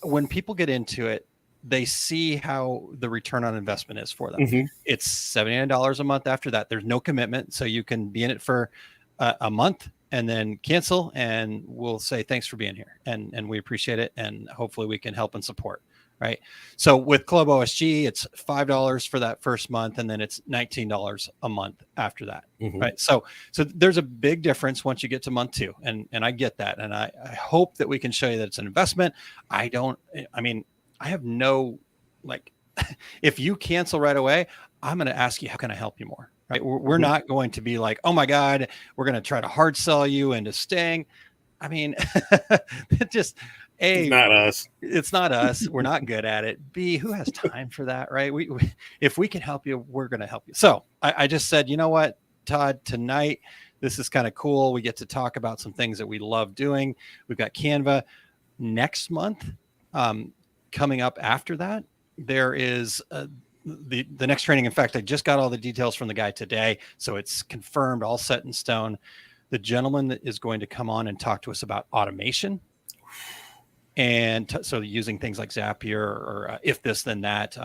[SPEAKER 3] When people get into it, they see how the return on investment is for them.
[SPEAKER 4] Mm-hmm.
[SPEAKER 3] It's $79 a month after that. There's no commitment. So you can be in it for a month and then cancel, and we'll say, thanks for being here. And we appreciate it. And hopefully we can help and support. Right. So with Club OSG, it's $5 for that first month, and then it's $19 a month after that.
[SPEAKER 4] Mm-hmm.
[SPEAKER 3] Right. So there's a big difference once you get to month 2. And I get that. And I hope that we can show you that it's an investment. I have no, like, if you cancel right away, I'm going to ask you, how can I help you more? Right. We're not going to be like, oh my God, we're going to try to hard sell you into staying. I mean, it just, A,
[SPEAKER 4] It's not us.
[SPEAKER 3] It's not us. We're not good at it. B, who has time for that, right? We if we can help you, we're going to help you. So I just said, you know what, Todd, tonight, this is kind of cool. We get to talk about some things that we love doing. We've got Canva. Next month, coming up after that, there is the next training. In fact, I just got all the details from the guy today. So it's confirmed, all set in stone. The gentleman that is going to come on and talk to us about automation. And so using things like Zapier or if this, then that,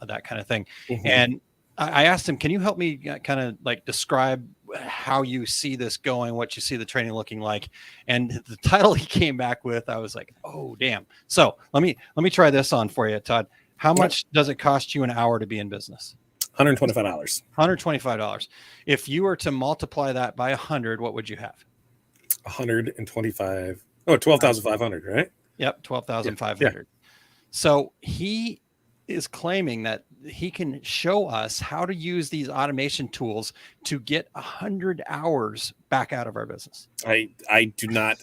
[SPEAKER 3] that kind of thing. Mm-hmm. And I asked him, can you help me kind of like describe how you see this going, what you see the training looking like? And the title he came back with, I was like, oh, damn. So let me try this on for you, Todd. How much does it cost you an hour to be in business?
[SPEAKER 4] $125.
[SPEAKER 3] $125. If you were to multiply that by 100, what would you have?
[SPEAKER 4] 125. Oh, 12,500, right?
[SPEAKER 3] Yep, 12,500. Yeah. So he is claiming that he can show us how to use these automation tools to get 100 hours back out of our business.
[SPEAKER 4] I do not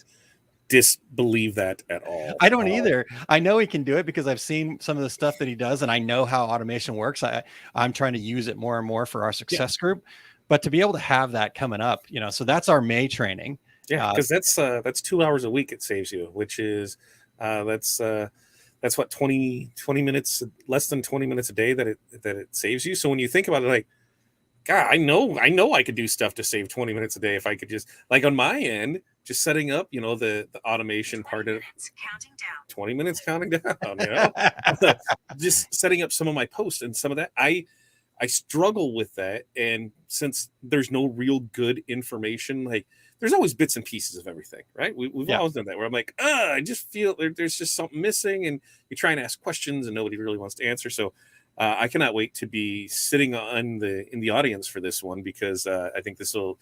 [SPEAKER 4] disbelieve that at all.
[SPEAKER 3] I don't either. I know he can do it because I've seen some of the stuff that he does, and I know how automation works. I'm trying to use it more and more for our success group. But to be able to have that coming up, so that's our May training.
[SPEAKER 4] Yeah, because that's 2 hours a week it saves you, which is that's what 20 minutes, less than 20 minutes a day that it saves you. So when you think about it, like, God, I know I could do stuff to save 20 minutes a day if I could just, like, on my end, just setting up, the automation part of 20 minutes counting down, just setting up some of my posts and some of that. I struggle with that. And since there's no real good information, like, there's always bits and pieces of everything, right? We've always done that where I'm like, I just feel there's just something missing, and you try and ask questions and nobody really wants to answer. So I cannot wait to be sitting in the audience for this one, because I think this will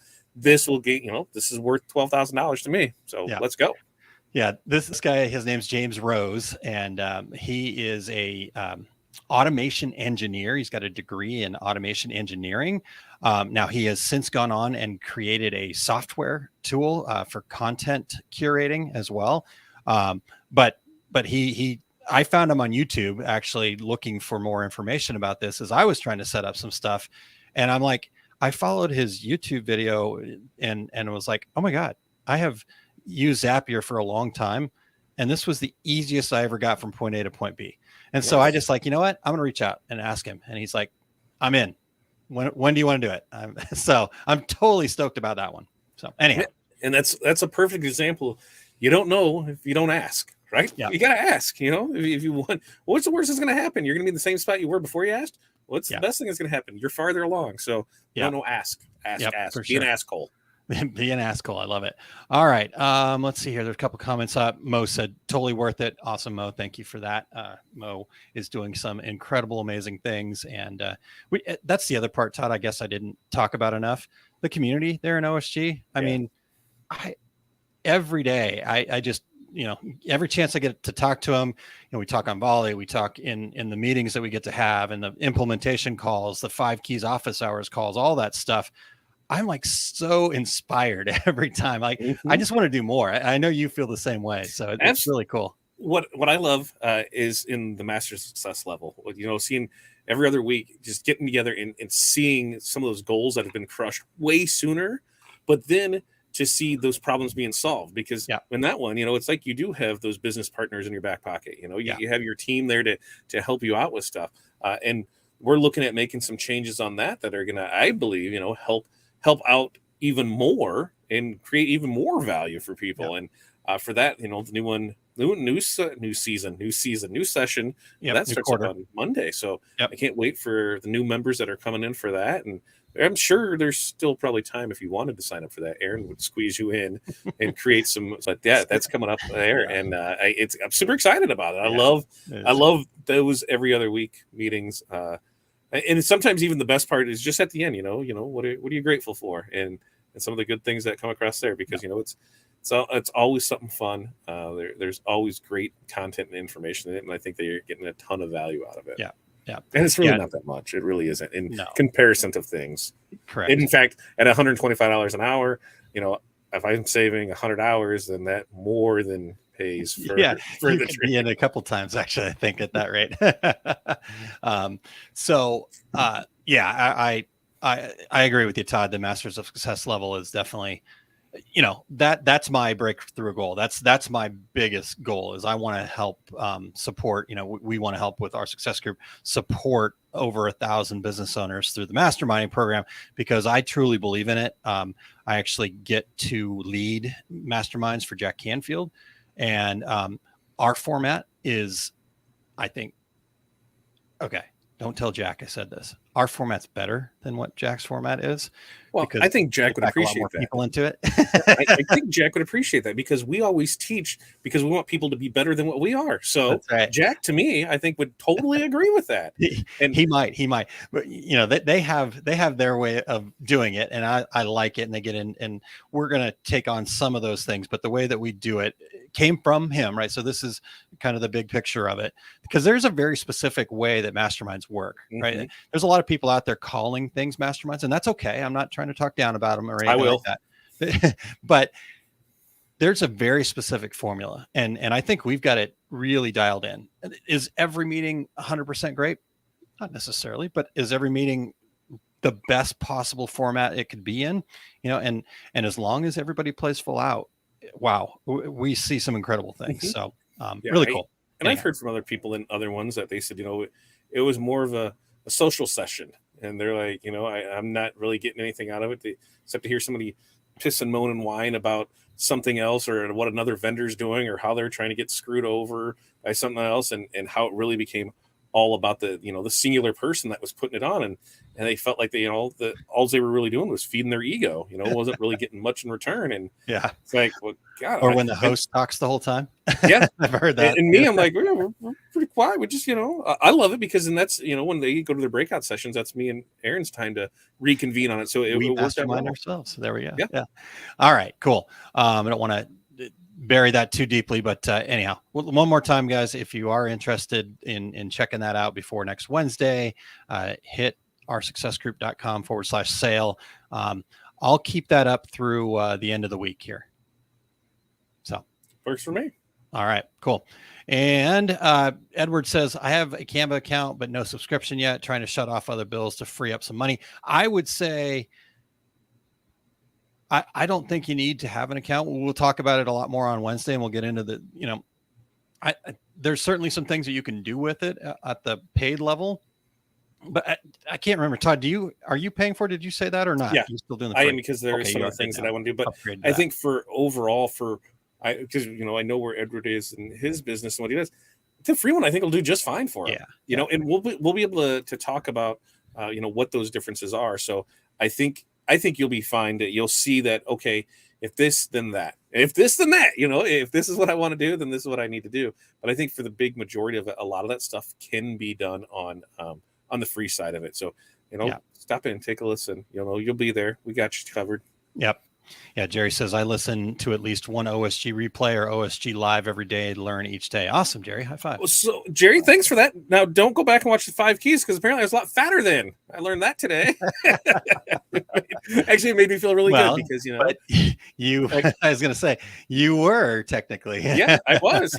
[SPEAKER 4] get, this is worth $12,000 to me. So let's go.
[SPEAKER 3] Yeah. This guy, his name's James Rose, and he is a automation engineer. He's got a degree in automation engineering. Now he has since gone on and created a software tool for content curating as well. But I found him on YouTube actually looking for more information about this as I was trying to set up some stuff. And I'm like, I followed his YouTube video and was like, oh my God, I have used Zapier for a long time. And this was the easiest I ever got from point A to point B. And so I just like, you know what? I'm going to reach out and ask him. And he's like, I'm in. When do you want to do it? So I'm totally stoked about that one. So anyhow.
[SPEAKER 4] And that's a perfect example. You don't know if you don't ask, right?
[SPEAKER 3] Yeah.
[SPEAKER 4] You got to ask, if you want, what's the worst that's going to happen? You're going to be in the same spot you were before you asked. What's the best thing that's going to happen? You're farther along. So no, ask,
[SPEAKER 3] for
[SPEAKER 4] be an asshole.
[SPEAKER 3] Be an asshole. I love it. All right. Let's see here. There's a couple comments up. Mo said, totally worth it. Awesome, Mo. Thank you for that. Mo is doing some incredible, amazing things. And that's the other part, Todd, I guess I didn't talk about enough. The community there in OSG. I mean, every day I just, every chance I get to talk to them, we talk on Volley, we talk in the meetings that we get to have, and the implementation calls, the 5 Keys office hours calls, all that stuff. I'm like so inspired every time. Like I just want to do more. I know you feel the same way. So it's really cool.
[SPEAKER 4] What I love is in the master success level, seeing every other week, just getting together and seeing some of those goals that have been crushed way sooner, but then to see those problems being solved, because in that one, it's like you do have those business partners in your back pocket. You have your team there to help you out with stuff. And we're looking at making some changes on that are going to, I believe, help out even more and create even more value for people. And for that, the new one, new season, new session, that starts on Monday. So I can't wait for the new members that are coming in for that. And I'm sure there's still probably time if you wanted to sign up for that. Aaron would squeeze you in and create some, but that's coming up there. And I'm super excited about it. I love those every other week meetings. And sometimes even the best part is just at the end, what are you grateful for? And some of the good things that come across there, because, it's always something fun. There's always great content and information in it. And I think that you're getting a ton of value out of it.
[SPEAKER 3] Yeah. Yeah.
[SPEAKER 4] And it's really not that much. It really isn't in comparison to things. Correct. And in fact, at $125 an hour, if I'm saving 100 hours, then that more than pays for
[SPEAKER 3] you
[SPEAKER 4] the
[SPEAKER 3] could be in a couple times, actually, I think, at that rate. I agree with you, Todd. The Masters of Success level is definitely, that's my breakthrough goal. That's my biggest goal, is I want to help support, we want to help with our success group, support over 1,000 business owners through the masterminding program, because I truly believe in it. I actually get to lead masterminds for Jack Canfield. And our format is, I think, okay, don't tell Jack I said this. Our format's better than what Jack's format is.
[SPEAKER 4] Well, I think Jack would appreciate that.
[SPEAKER 3] People into it.
[SPEAKER 4] I think Jack would appreciate that, because we always teach because we want people to be better than what we are. So Jack, to me, I think would totally agree with that.
[SPEAKER 3] And he might, but they have their way of doing it, and I like it. And they get in, and we're going to take on some of those things, but the way that we do it came from him, right? So this is kind of the big picture of it, because there's a very specific way that masterminds work, right? There's a lot of people out there calling things masterminds, and that's okay. I'm not trying to talk down about them or anything like that. But there's a very specific formula, and I think we've got it really dialed in. Is every meeting 100% great? Not necessarily, but is every meeting the best possible format it could be in? And as long as everybody plays full out, wow, we see some incredible things. So really cool.
[SPEAKER 4] I've heard from other people in other ones that they said, it was more of a social session. And they're like, I'm not really getting anything out of it, except to hear somebody piss and moan and whine about something else, or what another vendor's doing, or how they're trying to get screwed over by something else, and how it really became all about the singular person that was putting it on, and they felt like all they were really doing was feeding their ego. Wasn't really getting much in return. And it's like, well, God.
[SPEAKER 3] Or when the host talks the whole time.
[SPEAKER 4] Yeah,
[SPEAKER 3] I've heard that.
[SPEAKER 4] And me, I'm like, we're pretty quiet. We just, I love it, because then that's when they go to their breakout sessions, that's me and Aaron's time to reconvene on it. So we
[SPEAKER 3] mastermind ourselves. So there we go. Yeah. All right, cool. I don't want to bury that too deeply, but anyhow, one more time, guys, if you are interested in checking that out before next Wednesday, hit oursuccessgroup.com/sale. I'll keep that up through the end of the week here. So
[SPEAKER 4] works for me.
[SPEAKER 3] All right, cool. And Edward says, I have a Canva account, but no subscription yet, trying to shut off other bills to free up some money. I would say, I don't think you need to have an account. We'll talk about it a lot more on Wednesday, and we'll get into the, there's certainly some things that you can do with it at the paid level, but I can't remember. Todd, are you paying for it? Did you say that or not?
[SPEAKER 4] Yeah,
[SPEAKER 3] you still doing the
[SPEAKER 4] I
[SPEAKER 3] free?
[SPEAKER 4] am, because there are
[SPEAKER 3] Okay,
[SPEAKER 4] some
[SPEAKER 3] you
[SPEAKER 4] of the
[SPEAKER 3] are
[SPEAKER 4] things
[SPEAKER 3] good
[SPEAKER 4] that I
[SPEAKER 3] now.
[SPEAKER 4] want to do. But
[SPEAKER 3] Upgrade to
[SPEAKER 4] I
[SPEAKER 3] that.
[SPEAKER 4] think for overall, because I know where Edward is in his business and what he does, the free one I think will do just fine for him.
[SPEAKER 3] Yeah,
[SPEAKER 4] And we'll be able to talk about what those differences are. So I think you'll be fine. That you'll see that, okay, if this then that, if this then that, if this is what I want to do, then this is what I need to do. But I think for the big majority of it, a lot of that stuff can be done on the free side of it. So stop in, take a listen. You'll be there. We got you covered.
[SPEAKER 3] Yep. Yeah, Jerry says I listen to at least one OSG replay or OSG live every day to learn each day. Awesome, Jerry. High five.
[SPEAKER 4] So, Jerry, thanks for that. Now, don't go back and watch the 5 keys, because apparently I was a lot fatter then. I learned that today. Actually, it made me feel really good because
[SPEAKER 3] but I was going to say you were technically.
[SPEAKER 4] Yeah, I was.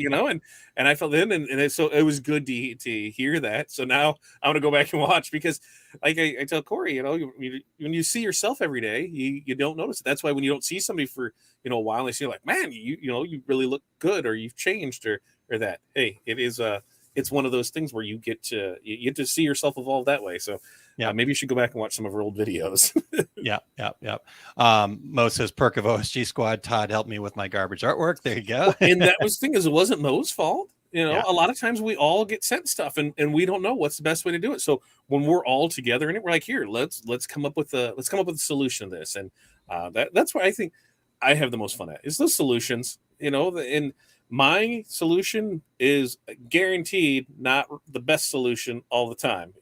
[SPEAKER 4] And I felt in, and so it was good to hear that. So now I'm going to go back and watch, because, like I tell Corey, when you see yourself every day, you don't notice it. That's why when you don't see somebody for a while, and you're like, man, you really look good, or you've changed, or that. Hey, it's one of those things where you get to see yourself evolve that way. So maybe you should go back and watch some of our old videos.
[SPEAKER 3] Yeah. Mo says, perk of OSG Squad, Todd helped me with my garbage artwork. There you go.
[SPEAKER 4] And that was the thing, is it wasn't Mo's fault. A lot of times we all get sent stuff, and we don't know what's the best way to do it. So when we're all together in it, we're like, here, let's come up with a solution to this. And that's why I think I have the most fun at is those solutions. And my solution is guaranteed not the best solution all the time.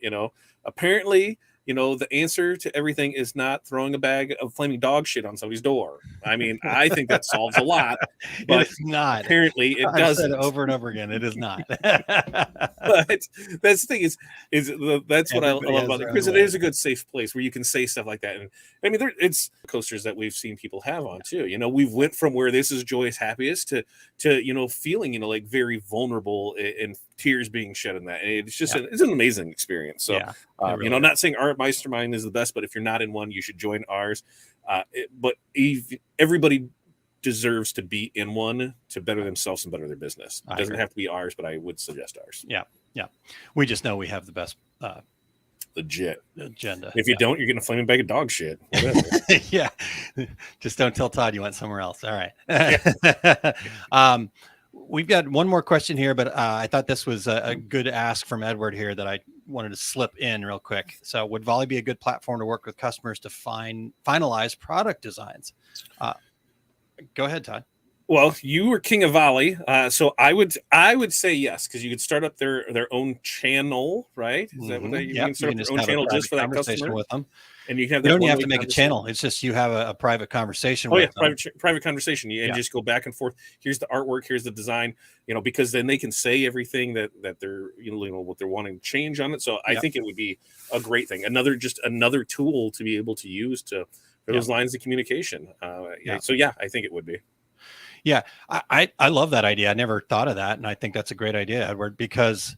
[SPEAKER 4] Apparently, the answer to everything is not throwing a bag of flaming dog shit on somebody's door. I mean, I think that solves a lot, but
[SPEAKER 3] it's not.
[SPEAKER 4] Apparently, it
[SPEAKER 3] I've
[SPEAKER 4] doesn't.
[SPEAKER 3] said it over and over again. It is not.
[SPEAKER 4] But that's the thing that's what I love about it, because it is a good safe place where you can say stuff like that. And I mean, it's coasters that we've seen people have on too. We've went from where this is joyous, happiest to feeling like very vulnerable and tears being shed in that. And it's just it's an amazing experience. So really not saying Art Meistermind is the best, but if you're not in one, you should join ours. But everybody deserves to be in one to better themselves and better their business. It doesn't have to be ours, but I would suggest ours.
[SPEAKER 3] Yeah. We just know we have the best
[SPEAKER 4] legit
[SPEAKER 3] agenda.
[SPEAKER 4] If you don't, you're getting a flaming bag of dog shit.
[SPEAKER 3] Yeah. Just don't tell Todd you went somewhere else. All right. We've got one more question here, but I thought this was a good ask from Edward here that I wanted to slip in real quick. So would Volley be a good platform to work with customers to finalize product designs? Go ahead, Todd.
[SPEAKER 4] Well, you were king of Volley, so I would say yes, because you could start up their own channel, right? Is that what you can start up your own channel just for that customer
[SPEAKER 3] with them,
[SPEAKER 4] and you can have.
[SPEAKER 3] You don't even have to make a channel. It's just you have a private conversation. With them.
[SPEAKER 4] Private conversation, and just go back and forth. Here's the artwork. Here's the design. Because then they can say everything that they're what they're wanting to change on it. So I think it would be a great thing. Another tool to be able to use for those lines of communication. So I think it would be.
[SPEAKER 3] Yeah, I love that idea. I never thought of that. And I think that's a great idea, Edward, because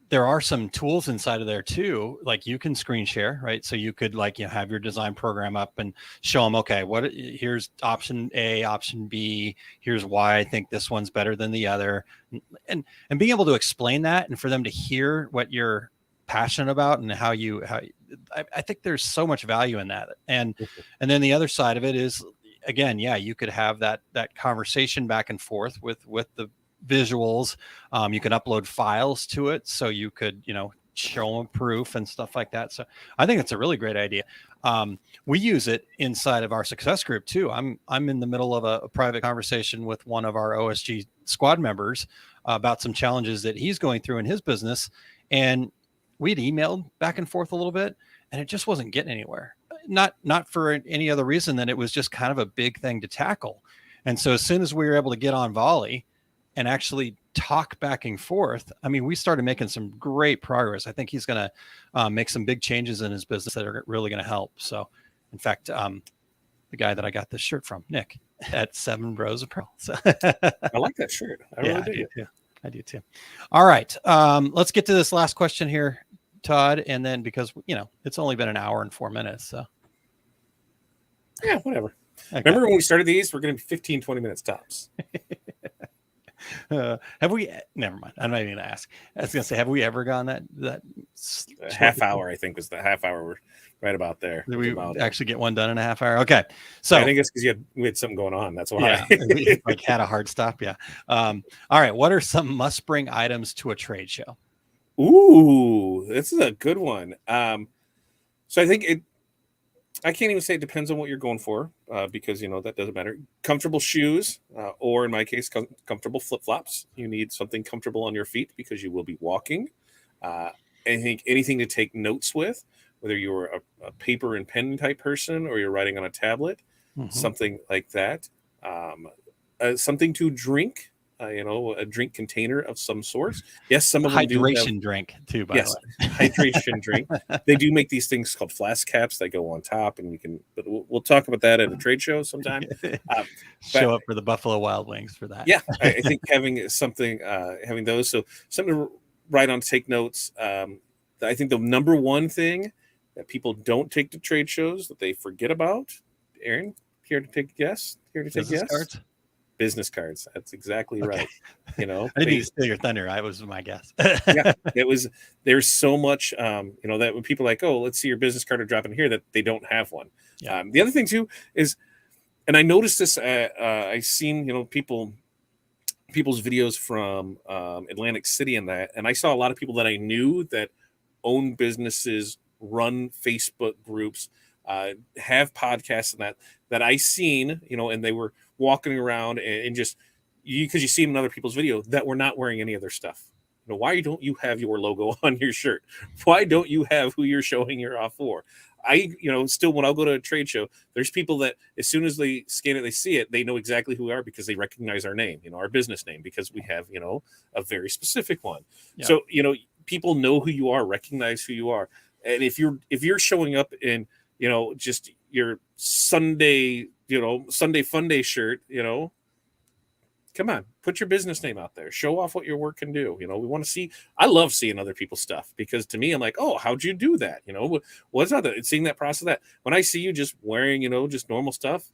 [SPEAKER 3] there are some tools inside of there too. Like you can screen share, right? So you could have your design program up and show them, okay, here's option A, option B, here's why I think this one's better than the other. And being able to explain that and for them to hear what you're passionate about and how I think there's so much value in that. And then the other side of it is, again, you could have that conversation back and forth with the visuals. You can upload files to it, so you could show them proof and stuff like that. So I think it's a really great idea. We use it inside of our success group too. I'm in the middle of a private conversation with one of our OSG squad members about some challenges that he's going through in his business, and we'd emailed back and forth a little bit, and it just wasn't getting anywhere. Not for any other reason than it was just kind of a big thing to tackle. And so as soon as we were able to get on Volley and actually talk back and forth, I mean, we started making some great progress. I think he's going to make some big changes in his business that are really going to help. So in fact, the guy that I got this shirt from, Nick at 7 Bros Apparel. So
[SPEAKER 4] I like that shirt. I really do.
[SPEAKER 3] I do too. All right. Let's get to this last question here, Todd, and then because it's only been an hour and 4 minutes, so
[SPEAKER 4] whatever. Okay. Remember when we started these, we're going to be 15-20 minutes tops.
[SPEAKER 3] Have we? Never mind. I'm not even gonna ask. I was gonna say, have we ever gone that
[SPEAKER 4] A half hour, I think, was the half hour. We're right about there.
[SPEAKER 3] Did we
[SPEAKER 4] about
[SPEAKER 3] actually get one done in a half hour? Okay, so
[SPEAKER 4] I think it's because we had something going on. That's why.
[SPEAKER 3] yeah, we like had a hard stop. Yeah. All right. What are some must bring items to a trade show?
[SPEAKER 4] Ooh, this is a good one. So I think I can't even say it depends on what you're going for, because that doesn't matter. Comfortable shoes, or in my case, comfortable flip flops. You need something comfortable on your feet because you will be walking. I think anything to take notes with, whether you're a paper and pen type person or you're writing on a tablet, something like that. Something to drink. A drink container of some sort. Yes, some of them
[SPEAKER 3] hydration drink too. By the way,
[SPEAKER 4] hydration drink. They do make these things called flask caps that go on top, and but we'll talk about that at a trade show sometime.
[SPEAKER 3] Show up for the Buffalo Wild Wings for that.
[SPEAKER 4] Yeah, I think having something, having those, so something to write on, to take notes. I think the number one thing that people don't take to trade shows that they forget about. Aaron, here to take a guess. Here to take a guess.
[SPEAKER 3] Cards?
[SPEAKER 4] Business cards. That's exactly right.
[SPEAKER 3] I didn't need to steal your thunder. I was my guess.
[SPEAKER 4] Yeah, there's so much, that when people are like, oh, let's see your business card or drop in here, that they don't have one. Yeah. The other thing too is, and I noticed this, I've seen, people's videos from Atlantic City and that, and I saw a lot of people that I knew that own businesses, run Facebook groups, have podcasts and that I seen, and they were walking around and just because you see them in other people's video that were not wearing any of their stuff. Why don't you have your logo on your shirt? Why don't you have who you're showing your off for? Still, when I'll go to a trade show, there's people that as soon as they scan it, they see it, they know exactly who we are because they recognize our name, our business name, because we have, a very specific one. Yeah. So, people know who you are, recognize who you are. And if you're showing up in, just your Sunday fun day shirt, come on, put your business name out there, show off what your work can do. We want to see, I love seeing other people's stuff because to me, I'm like, oh, how'd you do that? What's that? It's seeing that process of that. When I see you just wearing, just normal stuff,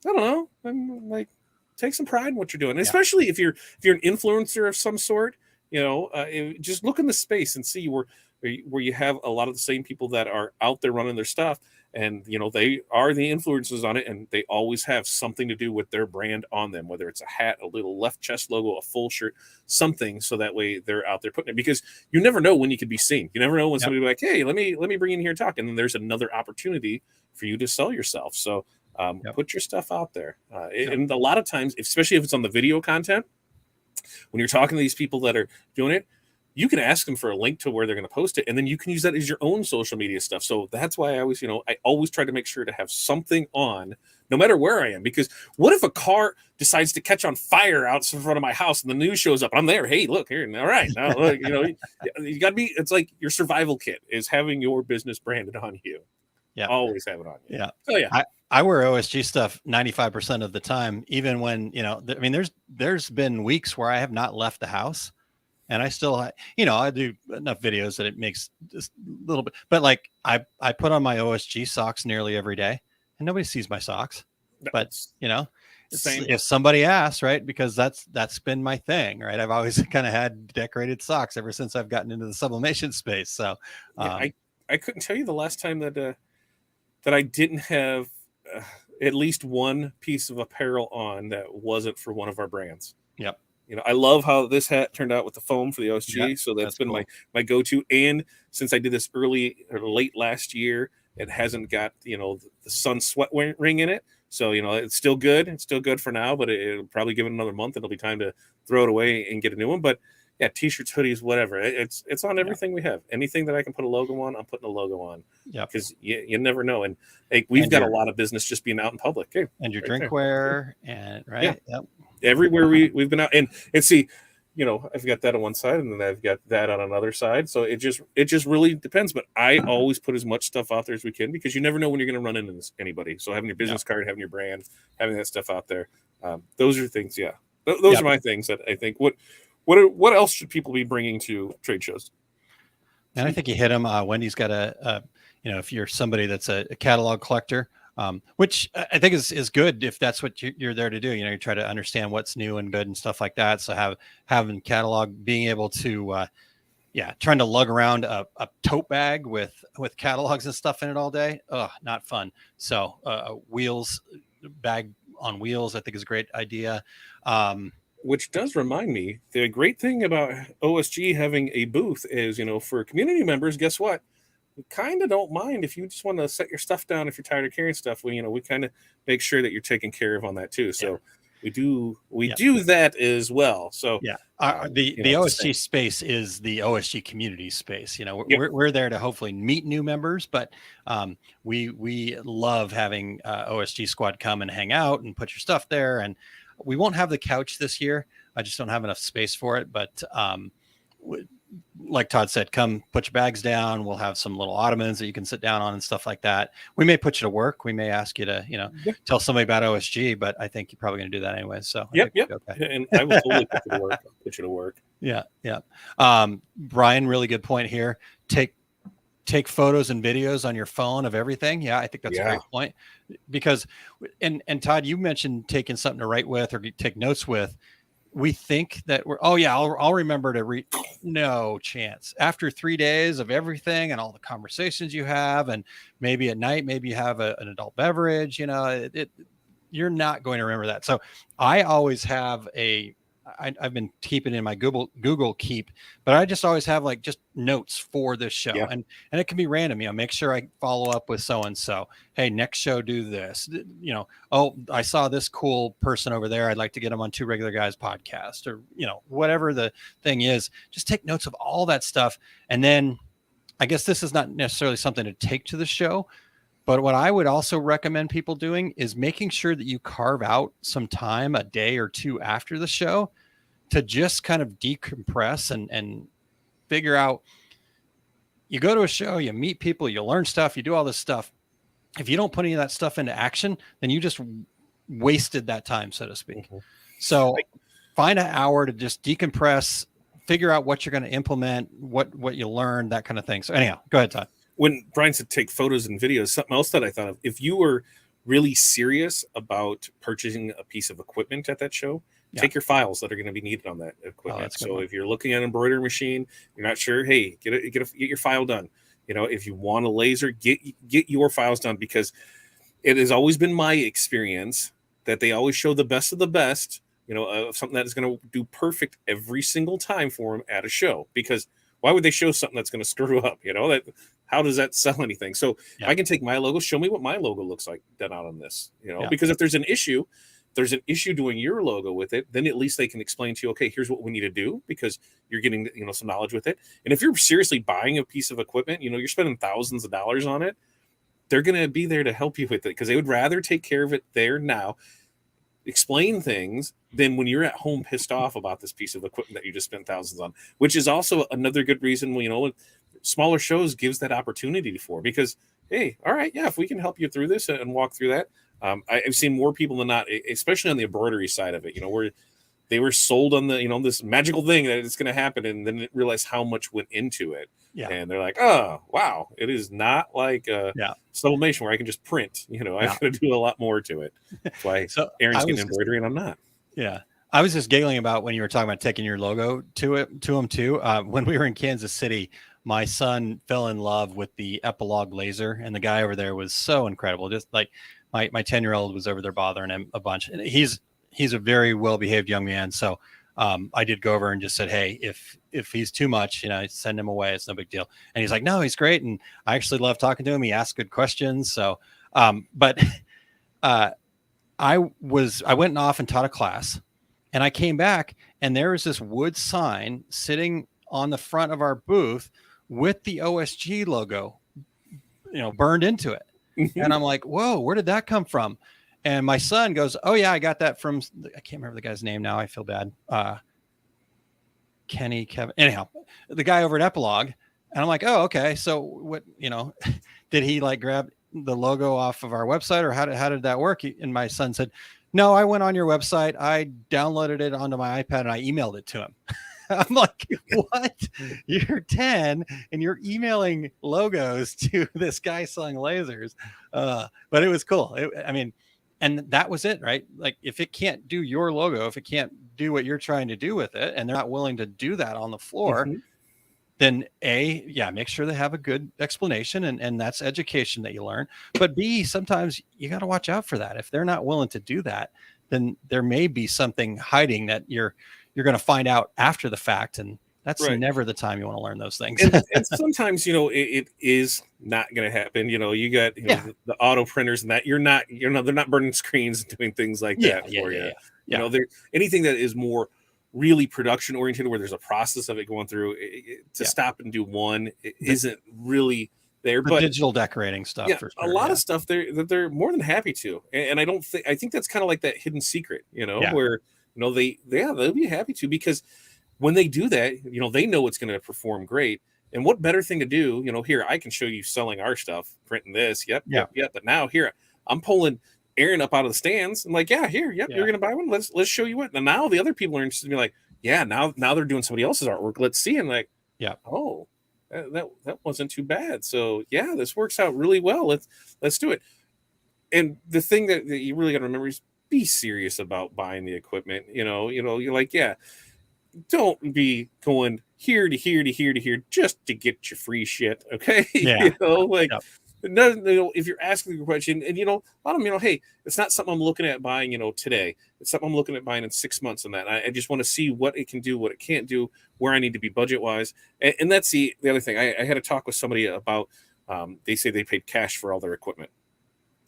[SPEAKER 4] I don't know. I'm like, take some pride in what you're doing. Yeah. Especially if you're an influencer of some sort, just look in the space and see where you have a lot of the same people that are out there running their stuff. And, they are the influencers on it, and they always have something to do with their brand on them, whether it's a hat, a little left chest logo, a full shirt, something. So that way they're out there putting it, because you never know when you could be seen. You never know when somebody will be like, hey, let me bring you in here and talk. And then there's another opportunity for you to sell yourself. So put your stuff out there. And a lot of times, especially if it's on the video content, when you're talking to these people that are doing it, you can ask them for a link to where they're going to post it, and then you can use that as your own social media stuff. So that's why I always try to make sure to have something on, no matter where I am. Because what if a car decides to catch on fire out in front of my house and the news shows up? I'm there. Hey, look here. All right. Now, look, you got to be. It's like your survival kit is having your business branded on you. Yeah, always have it on you.
[SPEAKER 3] Yeah.
[SPEAKER 4] So yeah.
[SPEAKER 3] I wear OSG stuff 95% of the time, even when there's been weeks where I have not left the house. And I still, I do enough videos that it makes just a little bit, but like I put on my OSG socks nearly every day and nobody sees my socks, but if somebody asks, right, because that's been my thing, right? I've always kind of had decorated socks ever since I've gotten into the sublimation space. So
[SPEAKER 4] I couldn't tell you the last time that I didn't have at least one piece of apparel on that wasn't for one of our brands.
[SPEAKER 3] Yep.
[SPEAKER 4] I love how this hat turned out with the foam for the OSG.
[SPEAKER 3] Yeah,
[SPEAKER 4] so that's been
[SPEAKER 3] cool.
[SPEAKER 4] my go-to. And since I did this early or late last year, it hasn't got, the sun sweat ring in it. So, it's still good. It's still good for now, but it'll probably give it another month. It'll be time to throw it away and get a new one. But yeah, t-shirts, hoodies, whatever. It's on everything we have. Anything that I can put a logo on, I'm putting a logo on. Yeah. Because you never know. And we've got a lot of business just being out in public. Hey,
[SPEAKER 3] and your drinkware and right.
[SPEAKER 4] Yeah.
[SPEAKER 3] Yep.
[SPEAKER 4] Everywhere we've been out and see, I've got that on one side and then I've got that on another side. So it just really depends. But I always put as much stuff out there as we can because you never know when you're going to run into anybody. So having your business card, having your brand, having that stuff out there, those are things. Yeah, those are my things that I think. What else should people be bringing to trade shows?
[SPEAKER 3] And I think you hit them. Wendy's got if you're somebody that's a catalog collector, which I think is good if that's what you're there to do. You try to understand what's new and good and stuff like that. So having catalog, being able to, trying to lug around a tote bag with catalogs and stuff in it all day. Not fun. So wheels, bag on wheels, I think is a great idea.
[SPEAKER 4] Which does remind me, the great thing about OSG having a booth is, for community members, guess what? We kind of don't mind if you just want to set your stuff down if you're tired of carrying stuff. We kind of make sure that you're taken care of on that too. So we do that as well. So
[SPEAKER 3] the OSG space is the OSG community space. We're there to hopefully meet new members, but we love having OSG squad come and hang out and put your stuff there. And we won't have the couch this year. I just don't have enough space for it. But like Todd said, come put your bags down. We'll have some little ottomans that you can sit down on and stuff like that. We may put you to work. We may ask you to, tell somebody about OSG, but I think you're probably going to do that anyway. So
[SPEAKER 4] okay. And I will totally put you to work. I'll put you to work.
[SPEAKER 3] Yeah. Brian, really good point here. Take photos and videos on your phone of everything. Yeah, I think that's a great point. Because, and Todd, you mentioned taking something to write with or take notes with. We think that I'll remember to read. No chance. After 3 days of everything and all the conversations you have, and maybe at night, maybe you have an adult beverage, you're not going to remember that. So I always have I've been keeping in my Google Keep, but I just always have just notes for this show, and it can be random. Make sure I follow up with so and so. Hey, next show, do this. I saw this cool person over there. I'd like to get them on Two Regular Guys podcast, or whatever the thing is. Just take notes of all that stuff, and then I guess this is not necessarily something to take to the show. But what I would also recommend people doing is making sure that you carve out some time, a day or two after the show, to just kind of decompress and figure out. You go to a show, you meet people, you learn stuff, you do all this stuff. If you don't put any of that stuff into action, then you just wasted that time, so to speak. Mm-hmm. So find an hour to just decompress, figure out what you're going to implement, what you learn, that kind of thing. So anyhow, go ahead, Todd.
[SPEAKER 4] When Brian said take photos and videos, something else that I thought of, if you were really serious about purchasing a piece of equipment at that show, take your files that are going to be needed on that equipment. So if you're looking at an embroidery machine, you're not sure, hey, get your file done. If you want a laser, get your files done, because it has always been my experience that they always show the best of the best, of something that is going to do perfect every single time for them at a show. Because why would they show something that's going to screw up? How does that sell anything? So I can take my logo, show me what my logo looks like done out on this, because if there's an issue doing your logo with it, then at least they can explain to you, okay, here's what we need to do, because you're getting, some knowledge with it. And if you're seriously buying a piece of equipment, you're spending thousands of dollars on it, they're going to be there to help you with it, because they would rather take care of it there now, explain things, than when you're at home pissed off about this piece of equipment that you just spent thousands on, which is also another good reason, smaller shows gives that opportunity for, because, hey, all right, if we can help you through this and walk through that. I've seen more people than not, especially on the embroidery side of it, where they were sold on the, this magical thing that it's going to happen, and then realize how much went into it. Yeah. And they're like, oh, wow, it is not like sublimation where I can just print, I got to do a lot more to it. That's why Aaron's getting embroidery and I'm not.
[SPEAKER 3] Yeah. I was just giggling about when you were talking about taking your logo to them too. When we were in Kansas City, my son fell in love with the Epilogue laser, and the guy over there was so incredible. Just like my 10-year-old was over there bothering him a bunch. And he's a very well-behaved young man. So I did go over and just said, hey, if he's too much, send him away. It's no big deal. And he's like, no, he's great. And I actually love talking to him. He asked good questions. So, but I went off and taught a class, and I came back, and there was this wood sign sitting on the front of our booth with the OSG logo, burned into it. And I'm like, whoa, where did that come from? And my son goes, oh yeah, I got that from, I can't remember the guy's name now. I feel bad. Kevin. Anyhow, the guy over at Epilogue. And I'm like, oh, okay. So what, did he grab the logo off of our website, or how did that work? And my son said, no, I went on your website. I downloaded it onto my iPad and I emailed it to him. I'm like, what? You're 10 and you're emailing logos to this guy selling lasers. But it was cool. I mean, and that was it, right? Like if it can't do your logo, if it can't do what you're trying to do with it, and they're not willing to do that on the floor, then make sure they have a good explanation, and that's education that you learn. But B, sometimes you got to watch out for that. If they're not willing to do that, then there may be something hiding that you're going to find out after the fact, and that's never the time you want to learn those things.
[SPEAKER 4] And sometimes, it is not going to happen. You got the auto printers and that they're not burning screens and doing things like that for you. There anything that is more really production oriented, where there's a process of it going through, to stop and do one, it isn't really there. But
[SPEAKER 3] digital decorating stuff, for sure,
[SPEAKER 4] a lot of stuff they're more than happy to, and I think that's kind of like that hidden secret, where they'll be happy to, because when they do that, they know it's going to perform great. And what better thing to do? Here I can show you selling our stuff, printing this. Yep. But now here I'm pulling Aaron up out of the stands. I'm like, you're going to buy one. Let's show you what. And now the other people are interested in me, like, now they're doing somebody else's artwork. Let's see. And like, oh, that wasn't too bad. So this works out really well. Let's do it. And the thing that you really got to remember is be serious about buying the equipment. You're like, don't be going here to here to here to here just to get your free shit. Okay. No, if you're asking the question, and a lot of them, hey, it's not something I'm looking at buying, today. It's something I'm looking at buying in 6 months and that. I just want to see what it can do, what it can't do, where I need to be budget wise. And that's the other thing. I had a talk with somebody about, they say they paid cash for all their equipment.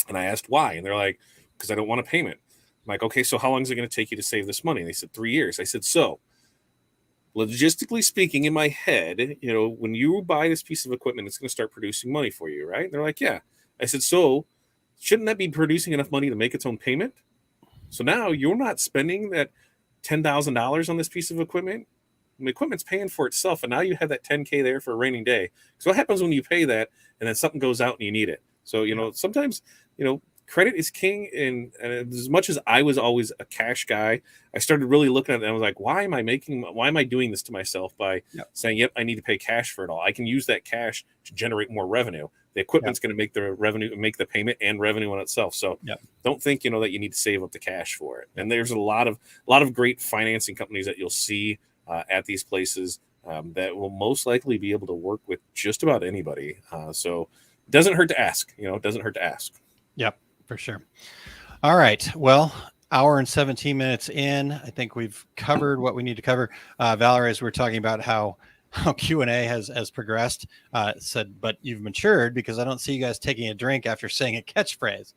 [SPEAKER 4] And I asked why, and they're like, because I don't want a payment. I'm like, okay, so how long is it going to take you to save this money? And they said 3 years. I said, so logistically speaking, in my head, when you buy this piece of equipment, it's going to start producing money for you, right? And they're like, yeah. I said, so shouldn't that be producing enough money to make its own payment? So now you're not spending that $10,000 on this piece of equipment. The equipment's paying for itself, and now you have that $10K there for a raining day. So what happens when you pay that, and then something goes out and you need it? So, sometimes, credit is king. And as much as I was always a cash guy, I started really looking at it and I was like, why am I doing this to myself by saying, yep, I need to pay cash for it all? I can use that cash to generate more revenue. The equipment's going to make the revenue, make the payment and revenue on itself. So don't think, that you need to save up the cash for it. And there's a lot of great financing companies that you'll see at these places that will most likely be able to work with just about anybody. So it doesn't hurt to ask, it doesn't hurt to ask.
[SPEAKER 3] Yep. For sure. All right. Well, hour and 17 minutes in, I think we've covered what we need to cover. Valerie, as we're talking about how Q&A has progressed, said, but you've matured because I don't see you guys taking a drink after saying a catchphrase.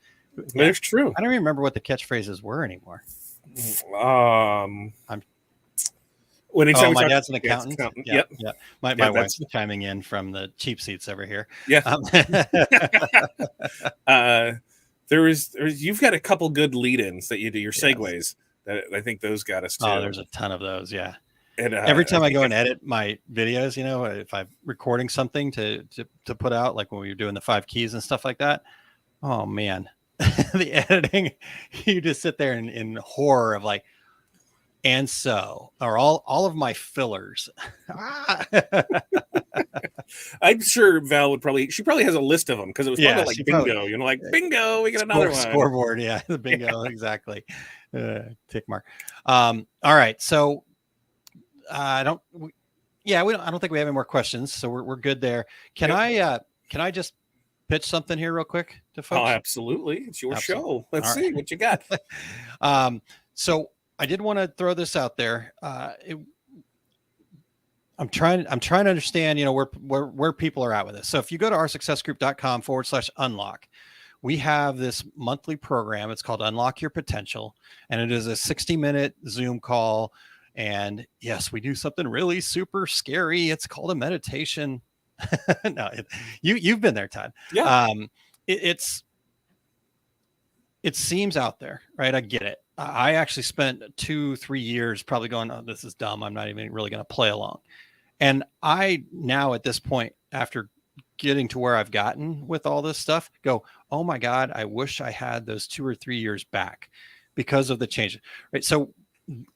[SPEAKER 4] That's true.
[SPEAKER 3] I don't even remember what the catchphrases were anymore.
[SPEAKER 4] My
[SPEAKER 3] dad's an accountant.
[SPEAKER 4] Yep.
[SPEAKER 3] My wife's chiming in from the cheap seats over here.
[SPEAKER 4] Yeah. You've got a couple good lead-ins that you do, your segues, that I think those got us too.
[SPEAKER 3] Oh, there's a ton of those. Yeah.
[SPEAKER 4] And
[SPEAKER 3] every time I go and edit my videos, if I'm recording something to put out, like when we were doing the 5 keys and stuff like that, oh man, the editing, you just sit there in horror of like, and so are all of my fillers.
[SPEAKER 4] I'm sure Val she probably has a list of them because it was probably like bingo,
[SPEAKER 3] probably,
[SPEAKER 4] bingo, we get another one.
[SPEAKER 3] Scoreboard, the bingo, exactly. Tick mark. All right, so I don't think we have any more questions, so we're good there. Can I just pitch something here real quick to folks?
[SPEAKER 4] Oh, absolutely. It's your show. Let's see what you got.
[SPEAKER 3] So I did want to throw this out there. I'm trying to understand, where people are at with this. So if you go to oursuccessgroup.com/unlock, we have this monthly program. It's called Unlock Your Potential, and it is a 60-minute Zoom call. And yes, we do something really super scary. It's called a meditation. No, you've been there, Todd.
[SPEAKER 4] Yeah.
[SPEAKER 3] It seems out there, right? I get it. I actually spent 2-3 years probably going, oh, this is dumb. I'm not even really going to play along. And I now at this point, after getting to where I've gotten with all this stuff, go, oh my God, I wish I had those 2 or 3 years back because of the change. Right. So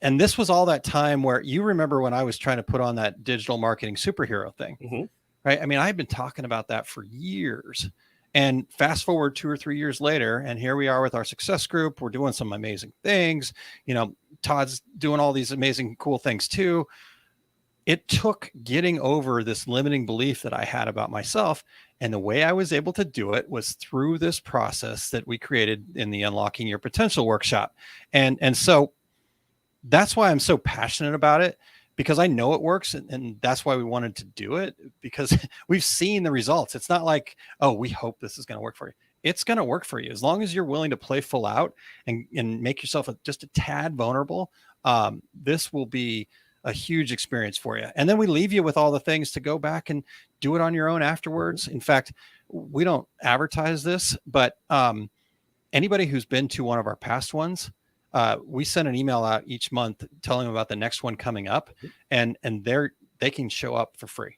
[SPEAKER 3] and this was all that time where you remember when I was trying to put on that digital marketing superhero thing,
[SPEAKER 4] Mm-hmm.
[SPEAKER 3] right? I mean, I've been talking about that for years. And fast forward 2 or 3 years later, and here we are with our success group. We're doing some amazing things. You know, Todd's doing all these amazing, cool things too. It took getting over this limiting belief that I had about myself. And the way I was able to do it was through this process that we created in the Unlocking Your Potential workshop. And so that's why I'm so passionate about it, because I know it works. And that's why we wanted to do it, because we've seen the results. It's not like, oh, we hope this is going to work for you. It's going to work for you as long as you're willing to play full out and make yourself just a tad vulnerable. This will be a huge experience for you. And then we leave you with all the things to go back and do it on your own afterwards. In fact, we don't advertise this, but anybody who's been to one of our past ones, we send an email out each month telling them about the next one coming up, and they can show up for free,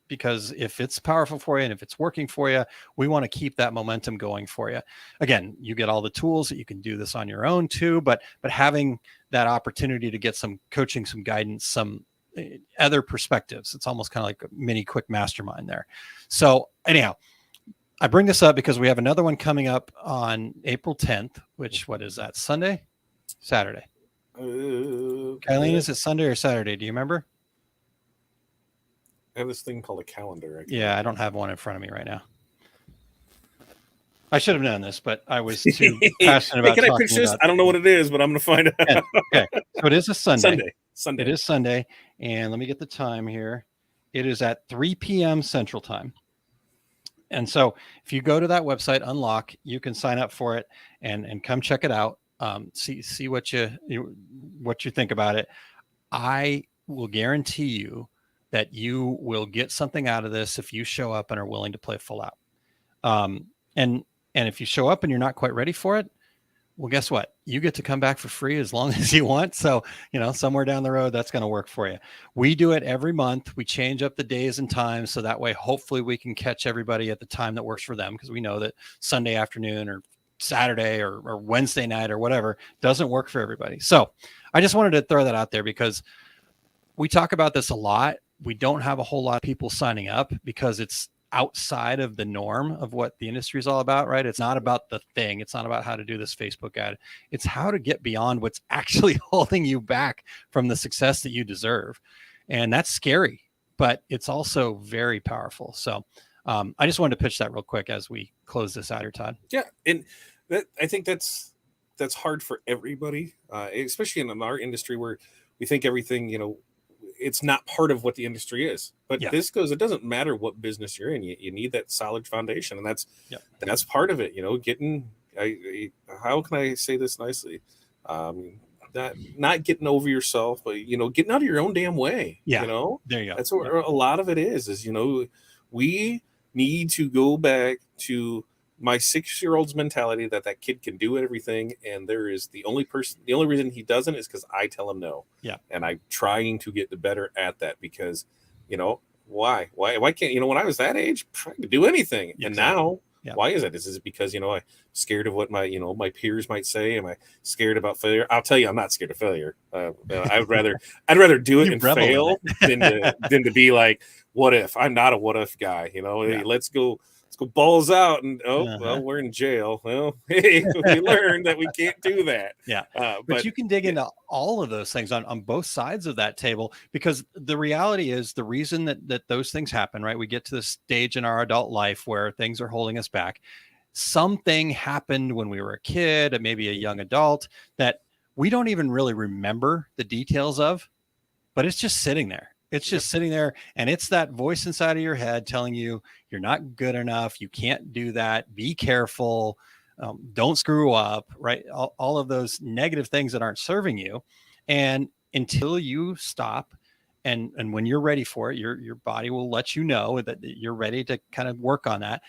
[SPEAKER 3] because if it's powerful for you and if it's working for you, we want to keep that momentum going for you. Again, you get all the tools that you can do this on your own too, but having that opportunity to get some coaching, some guidance, some other perspectives, it's almost kind of like a mini quick mastermind there. So anyhow, I bring this up because we have another one coming up on April 10th, which, what is that? Sunday? Saturday. Kylene, is it Sunday or Saturday? Do you remember?
[SPEAKER 4] I have this thing called a calendar.
[SPEAKER 3] Yeah, I don't have one in front of me right now. I should have known this, but I was too passionate about
[SPEAKER 4] can I pitch this? I don't know what it is, but I'm going to find out.
[SPEAKER 3] Okay. So it is a Sunday.
[SPEAKER 4] Sunday.
[SPEAKER 3] It is Sunday. And let me get the time here. It is at 3 p.m. Central Time. And so if you go to that website, Unlock, you can sign up for it and come check it out. See what you think about it. I will guarantee you that you will get something out of this if you show up and are willing to play full out. And if you show up and you're not quite ready for it, well, guess what? You get to come back for free as long as you want. So, somewhere down the road, that's going to work for you. We do it every month. We change up the days and times. So that way, hopefully we can catch everybody at the time that works for them. Because we know that Sunday afternoon or Saturday or Wednesday night or whatever doesn't work for everybody. So I just wanted to throw that out there, because we talk about this a lot. We don't have a whole lot of people signing up because it's outside of the norm of what the industry is all about, right? It's not about the thing. It's not about how to do this Facebook ad. It's how to get beyond what's actually holding you back from the success that you deserve. And that's scary, but it's also very powerful. So I just wanted to pitch that real quick as we close this out here, Todd.
[SPEAKER 4] Yeah. And I think that's hard for everybody, especially in our industry where we think everything, it's not part of what the industry is. But it doesn't matter what business you're in. You need that solid foundation. And that's part of it, how can I say this nicely? Not getting over yourself, but, getting out of your own damn way.
[SPEAKER 3] Yeah.
[SPEAKER 4] There you go. That's what a lot of it is, we need to go back to my 6-year-old's mentality that kid can do everything, and there is the only reason he doesn't is because I tell him no.
[SPEAKER 3] Yeah. And
[SPEAKER 4] I'm trying to get better at that, because why can't when I was that age I could do anything. Exactly. And now why is it? Is it because I'm scared of what my peers might say? Am I scared about failure? I'll tell you, I'm not scared of failure. I'd rather do it and fail than to be like, what if? I'm not a what if guy. Hey, let's go balls out, and well, we're in jail. Well, hey, we learned that we can't do that.
[SPEAKER 3] Yeah. But you can dig into all of those things on both sides of that table, because the reality is the reason that those things happen, right? We get to this stage in our adult life where things are holding us back. Something happened when we were a kid, maybe a young adult, that we don't even really remember the details of, but it's just sitting there. It's just sitting there, and it's that voice inside of your head telling you you're not good enough. You can't do that. Be careful. Don't screw up, right? All of those negative things that aren't serving you. And until you stop, and when you're ready for it, your body will let you know that you're ready to kind of work on that.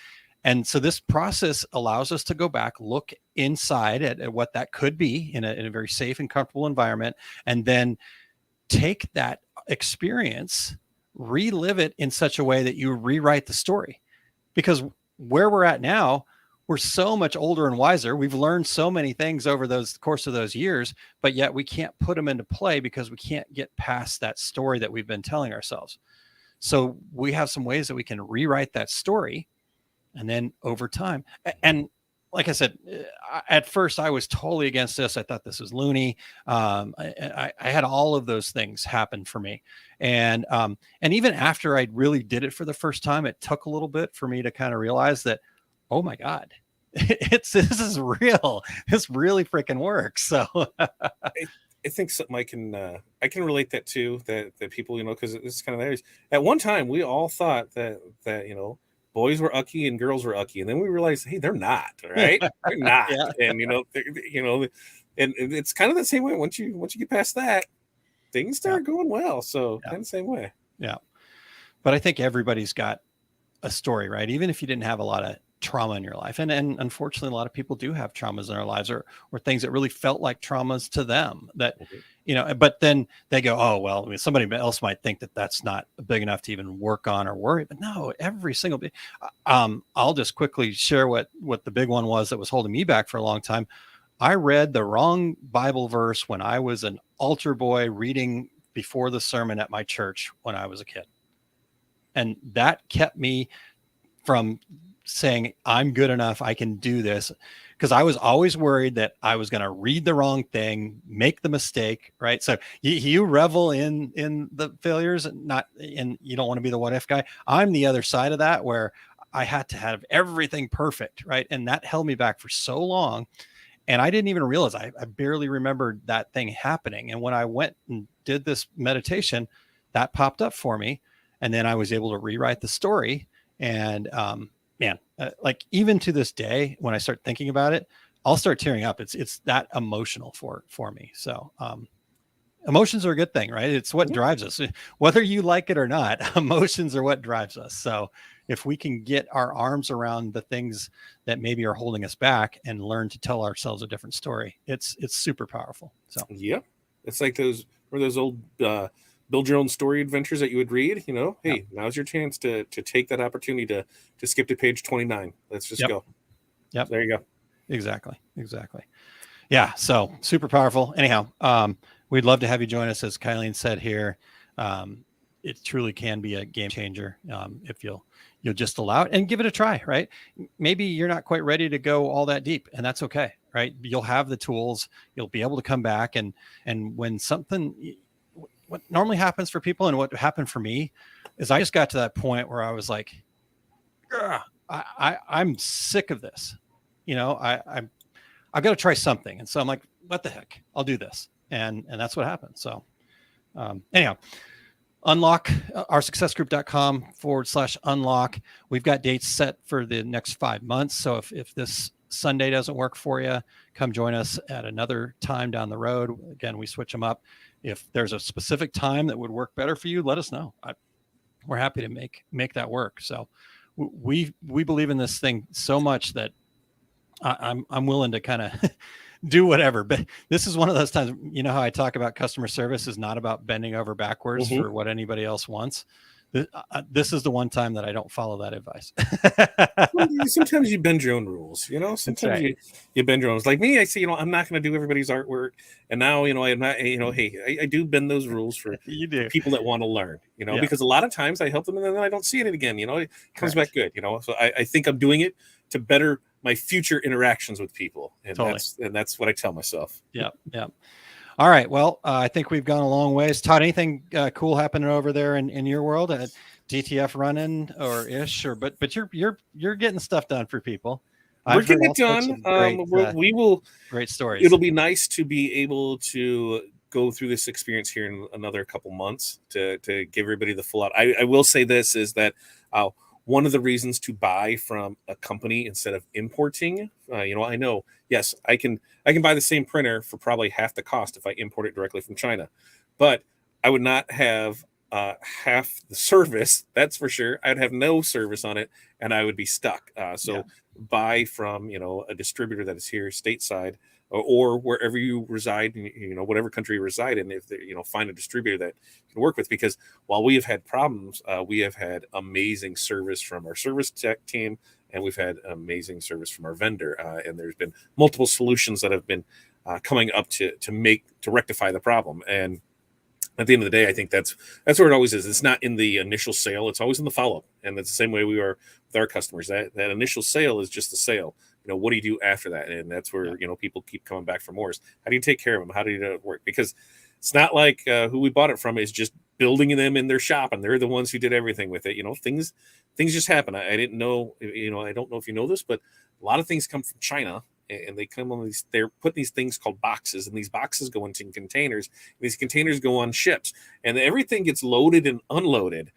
[SPEAKER 3] And so this process allows us to go back, look inside at what that could be in a very safe and comfortable environment, and then take that experience, relive it in such a way that you rewrite the story. Because where we're at now, we're so much older and wiser. We've learned so many things over those course of those years, but yet we can't put them into play because we can't get past that story that we've been telling ourselves. So we have some ways that we can rewrite that story, and then over time. And like I said, at first I was totally against this. I thought this was loony. I had all of those things happen for me. And even after I really did it for the first time, it took a little bit for me to kind of realize that, oh my God, this is real. This really freaking works. So
[SPEAKER 4] I think something I can relate that to, that people, because it's kind of hilarious. At one time, we all thought that boys were ucky and girls were ucky, and then we realized, hey, they're not, right? They're not,
[SPEAKER 3] Yeah.
[SPEAKER 4] and and it's kind of the same way. Once you get past that, things start going well. So kind of the same way.
[SPEAKER 3] Yeah, but I think everybody's got a story, right? Even if you didn't have a lot of trauma in your life, and unfortunately a lot of people do have traumas in their lives, or things that really felt like traumas to them, that but then they go, oh well, I mean, somebody else might think that that's not big enough to even work on or worry, but no, every single I'll just quickly share what the big one was that was holding me back for a long time. I read the wrong Bible verse when I was an altar boy reading before the sermon at my church when I was a kid, and that kept me from saying I'm good enough, I can do this, because I was always worried that I was going to read the wrong thing, make the mistake, right? So you revel in the failures, and you don't want to be the what if guy. I'm the other side of that, where I had to have everything perfect, right? And that held me back for so long, and I didn't even realize, I barely remembered that thing happening. And when I went and did this meditation, that popped up for me, and then I was able to rewrite the story. And man, like even to this day, when I start thinking about it, I'll start tearing up. It's that emotional for me. So emotions are a good thing, right? It's what drives us, whether you like it or not. Emotions are what drives us. So if we can get our arms around the things that maybe are holding us back and learn to tell ourselves a different story, it's super powerful. So
[SPEAKER 4] yeah, it's like those old build your own story adventures that you would read. Hey, now's your chance to take that opportunity to skip to page 29. Let's just go.
[SPEAKER 3] Yep.
[SPEAKER 4] There you go.
[SPEAKER 3] Exactly. Yeah. So super powerful. Anyhow, we'd love to have you join us. As Kylene said here, it truly can be a game changer if you'll just allow it and give it a try, right? Maybe you're not quite ready to go all that deep, and that's okay, right? You'll have the tools. You'll be able to come back, and when something, what normally happens for people and what happened for me is I just got to that point where I was like, I'm sick of this. I've got to try something. And so I'm like, what the heck, I'll do this. And that's what happened. So anyhow, unlock oursuccessgroup.com/unlock. We've got dates set for the next 5 months. So if this Sunday doesn't work for you, come join us at another time down the road. Again, we switch them up. If there's a specific time that would work better for you, let us know. We're happy to make that work. So we believe in this thing so much that I'm willing to kind of do whatever. But this is one of those times, how I talk about customer service is not about bending over backwards for what anybody else wants. This is the one time that I don't follow that advice.
[SPEAKER 4] Sometimes you bend your own rules, sometimes you bend your own rules. Like me, I say, I'm not going to do everybody's artwork. And now, I'm not, hey, I do bend those rules for people that want to learn, because a lot of times I help them and then I don't see it again, it comes back good, So I think I'm doing it to better my future interactions with people. And that's what I tell myself. Yeah.
[SPEAKER 3] All right. Well, I think we've gone a long ways. Todd, anything cool happening over there in your world at DTF running or ish, but you're getting stuff done for people.
[SPEAKER 4] We're getting it done. We will.
[SPEAKER 3] Great stories.
[SPEAKER 4] It'll be nice to be able to go through this experience here in another couple months to give everybody the full out. I will say this is that one of the reasons to buy from a company instead of importing, I know, yes, I can buy the same printer for probably half the cost if I import it directly from China, but I would not have half the service. That's for sure. I'd have no service on it and I would be stuck. Buy from, a distributor that is here stateside or wherever you reside, whatever country you reside in, if find a distributor that can work with, because while we have had problems, we have had amazing service from our service tech team and we've had amazing service from our vendor. And there's been multiple solutions that have been coming up to rectify the problem. And at the end of the day, I think that's where it always is. It's not in the initial sale; it's always in the follow-up, and that's the same way we are with our customers. That initial sale is just the sale. What do you do after that? And that's where people keep coming back for more. How do you take care of them? How do you work? Because it's not like who we bought it from is just building them in their shop, and they're the ones who did everything with it. Things just happen. I didn't know. I don't know if you know this, but a lot of things come from China. And they come on these, they're putting these things called boxes, and these boxes go into containers. These containers go on ships, and everything gets loaded and unloaded.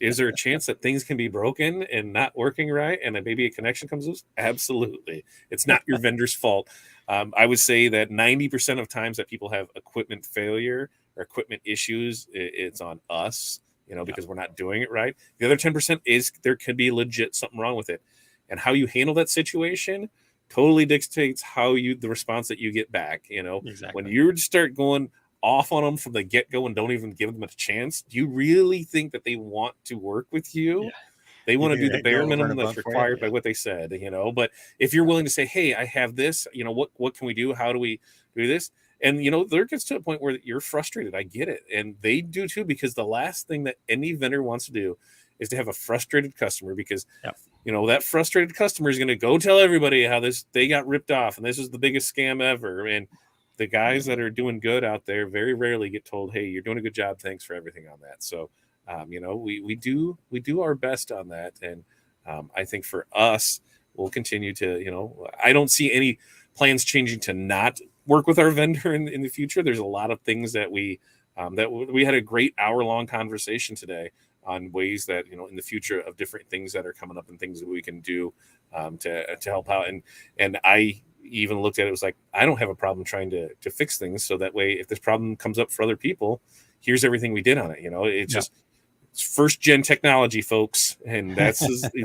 [SPEAKER 4] Is there a chance that things can be broken and not working right, and then maybe a connection comes loose? Absolutely. It's not your vendor's fault. I would say that 90% of times that people have equipment failure or equipment issues, it's on us, because we're not doing it right. The other 10% is there could be legit something wrong with it, and how you handle that situation totally dictates the response that you get back.
[SPEAKER 3] Exactly.
[SPEAKER 4] When you start going off on them from the get-go and don't even give them a chance, do you really think that they want to work with you? Yeah. They want to do the bare minimum that's required by what they said, but if you're willing to say, hey, I have this, what can we do? How do we do this? And, there gets to a point where you're frustrated. I get it. And they do too, because the last thing that any vendor wants to do is to have a frustrated customer, because that frustrated customer is going to go tell everybody how they got ripped off and this is the biggest scam ever. And the guys that are doing good out there very rarely get told, hey, you're doing a good job, thanks for everything on that. So we do our best on that. And I think for us, we'll continue to, I don't see any plans changing to not work with our vendor in the future. There's a lot of things that we had a great hour-long conversation today on ways that, in the future of different things that are coming up and things that we can do to help out. And I even looked at it was like, I don't have a problem trying to fix things. So that way, if this problem comes up for other people, here's everything we did on it. It's just it's first gen technology, folks. And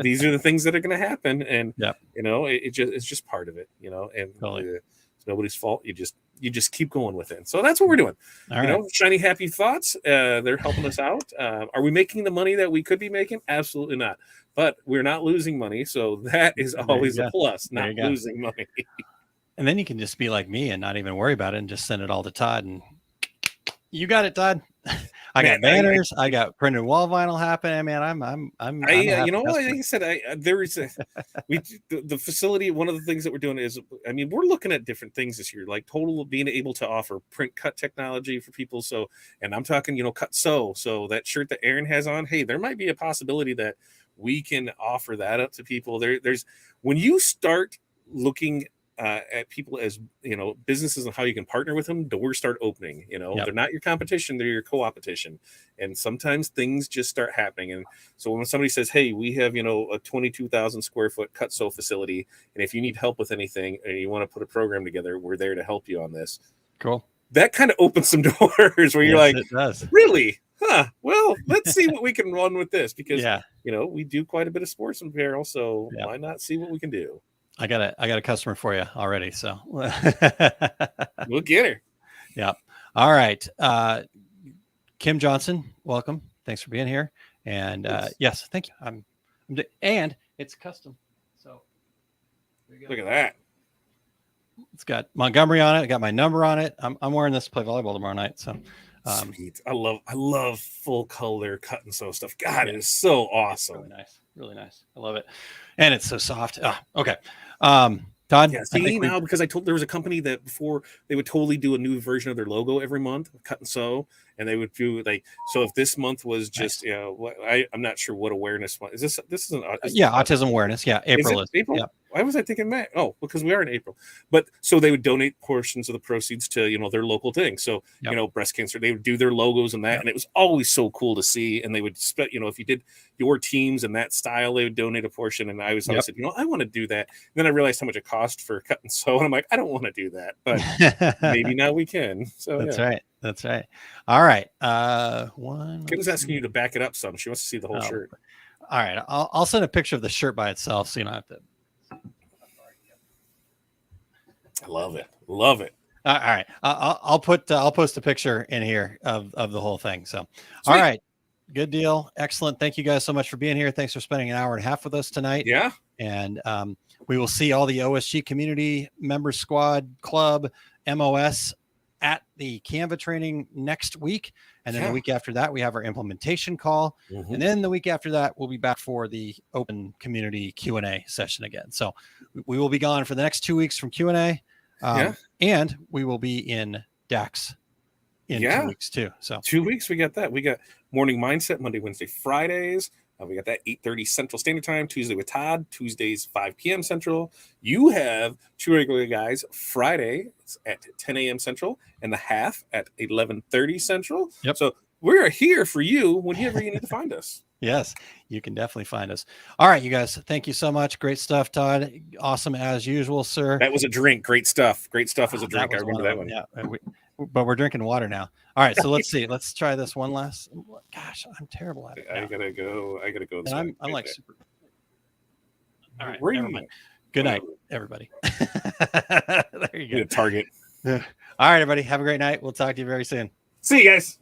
[SPEAKER 4] these are the things that are going to happen. And, it's just part of it, and totally. It's nobody's fault. You just keep going with it. So that's what we're doing. All right. Shiny, happy thoughts. They're helping us out. Are we making the money that we could be making? Absolutely not. But we're not losing money. So that is always a plus, not losing money.
[SPEAKER 3] And then you can just be like me and not even worry about it and just send it all to Todd. And you got it, Todd. I got banners. I got printed wall vinyl happening. Man, I'm
[SPEAKER 4] like I said, the facility. One of the things that we're doing is, we're looking at different things this year, like total being able to offer print cut technology for people. So, and I'm talking, cut sew. So that shirt that Aaron has on, hey, there might be a possibility that we can offer that up to people. There's when you start looking at people as businesses and how you can partner with them, doors start opening. They're not your competition, they're your co-opetition, and sometimes things just start happening. And so when somebody says, hey, we have a 22,000 square foot cut sew facility, and if you need help with anything and you want to put a program together, we're there to help you on this.
[SPEAKER 3] Cool.
[SPEAKER 4] That kind of opens some doors where you're like, it does. Really? Well, let's see what we can run with this, because we do quite a bit of sports apparel, so why not see what we can do?
[SPEAKER 3] I got a customer for you already, so
[SPEAKER 4] we'll get her.
[SPEAKER 3] Yeah. All right. Kim Johnson, welcome. Thanks for being here. And yes, thank you. And it's custom. So
[SPEAKER 4] look at that.
[SPEAKER 3] It's got Montgomery on it. I got my number on it. I'm wearing this to play volleyball tomorrow night. So
[SPEAKER 4] sweet. I love full color cut and sew stuff. God, it is so awesome.
[SPEAKER 3] Really nice. Really nice. I love it. And it's so soft. Okay. Todd,
[SPEAKER 4] yeah, see now, because I told there was a company that before they would totally do a new version of their logo every month, cut and sew, and they would do so if this month was just I'm not sure what awareness month is this. This is
[SPEAKER 3] autism awareness. Yeah, April is
[SPEAKER 4] April.
[SPEAKER 3] Yeah.
[SPEAKER 4] Why was I thinking May? Oh, because we are in April. But so they would donate portions of the proceeds to their local thing. So breast cancer, they would do their logos and that, and it was always so cool to see. And they would if you did your teams and that style, they would donate a portion. And I was always said, I want to do that. And then I realized how much it cost for cut and sew, and I'm like, I don't want to do that, but maybe now we can. So
[SPEAKER 3] that's right. That's right. All right.
[SPEAKER 4] Kim was asking you to back it up some. She wants to see the whole shirt.
[SPEAKER 3] All right. I'll send a picture of the shirt by itself, so you don't have to.
[SPEAKER 4] I love it. Love it.
[SPEAKER 3] All right. I'll post a picture in here of the whole thing. So,
[SPEAKER 4] Sweet.
[SPEAKER 3] All right. Good deal. Excellent. Thank you guys so much for being here. Thanks for spending an hour and a half with us tonight.
[SPEAKER 4] Yeah.
[SPEAKER 3] And we will see all the OSG community member squad club MOS at the Canva training next week. And then the week after that, we have our implementation call. And then the week after that, we'll be back for the open community Q&A session again. So we will be gone for the next 2 weeks from Q&A. And we will be in DAX in 2 weeks too. So
[SPEAKER 4] 2 weeks, we got that. We got morning mindset Monday, Wednesday, Fridays. We got that 8:30 Central Standard Time, Tuesday with Todd, Tuesdays 5 p.m. Central. You have Two Regular Guys Friday at 10 a.m. Central and the half at 11:30 Central.
[SPEAKER 3] Yep.
[SPEAKER 4] So we're here for you whenever you need to find us.
[SPEAKER 3] Yes, you can definitely find us. All right, you guys. Thank you so much. Great stuff, Todd. Awesome as usual, sir.
[SPEAKER 4] That was a drink. Great stuff. Great stuff as a drink. I remember that one.
[SPEAKER 3] Yeah. But we're drinking water now. All right, so let's see. Let's try this one last. Gosh, I'm terrible at it.
[SPEAKER 4] I gotta go.
[SPEAKER 3] And I'm like super. All right,
[SPEAKER 4] Where
[SPEAKER 3] never mind. Good night, everybody. There you go.
[SPEAKER 4] Target.
[SPEAKER 3] All right, everybody. Have a great night. We'll talk to you very soon.
[SPEAKER 4] See you guys.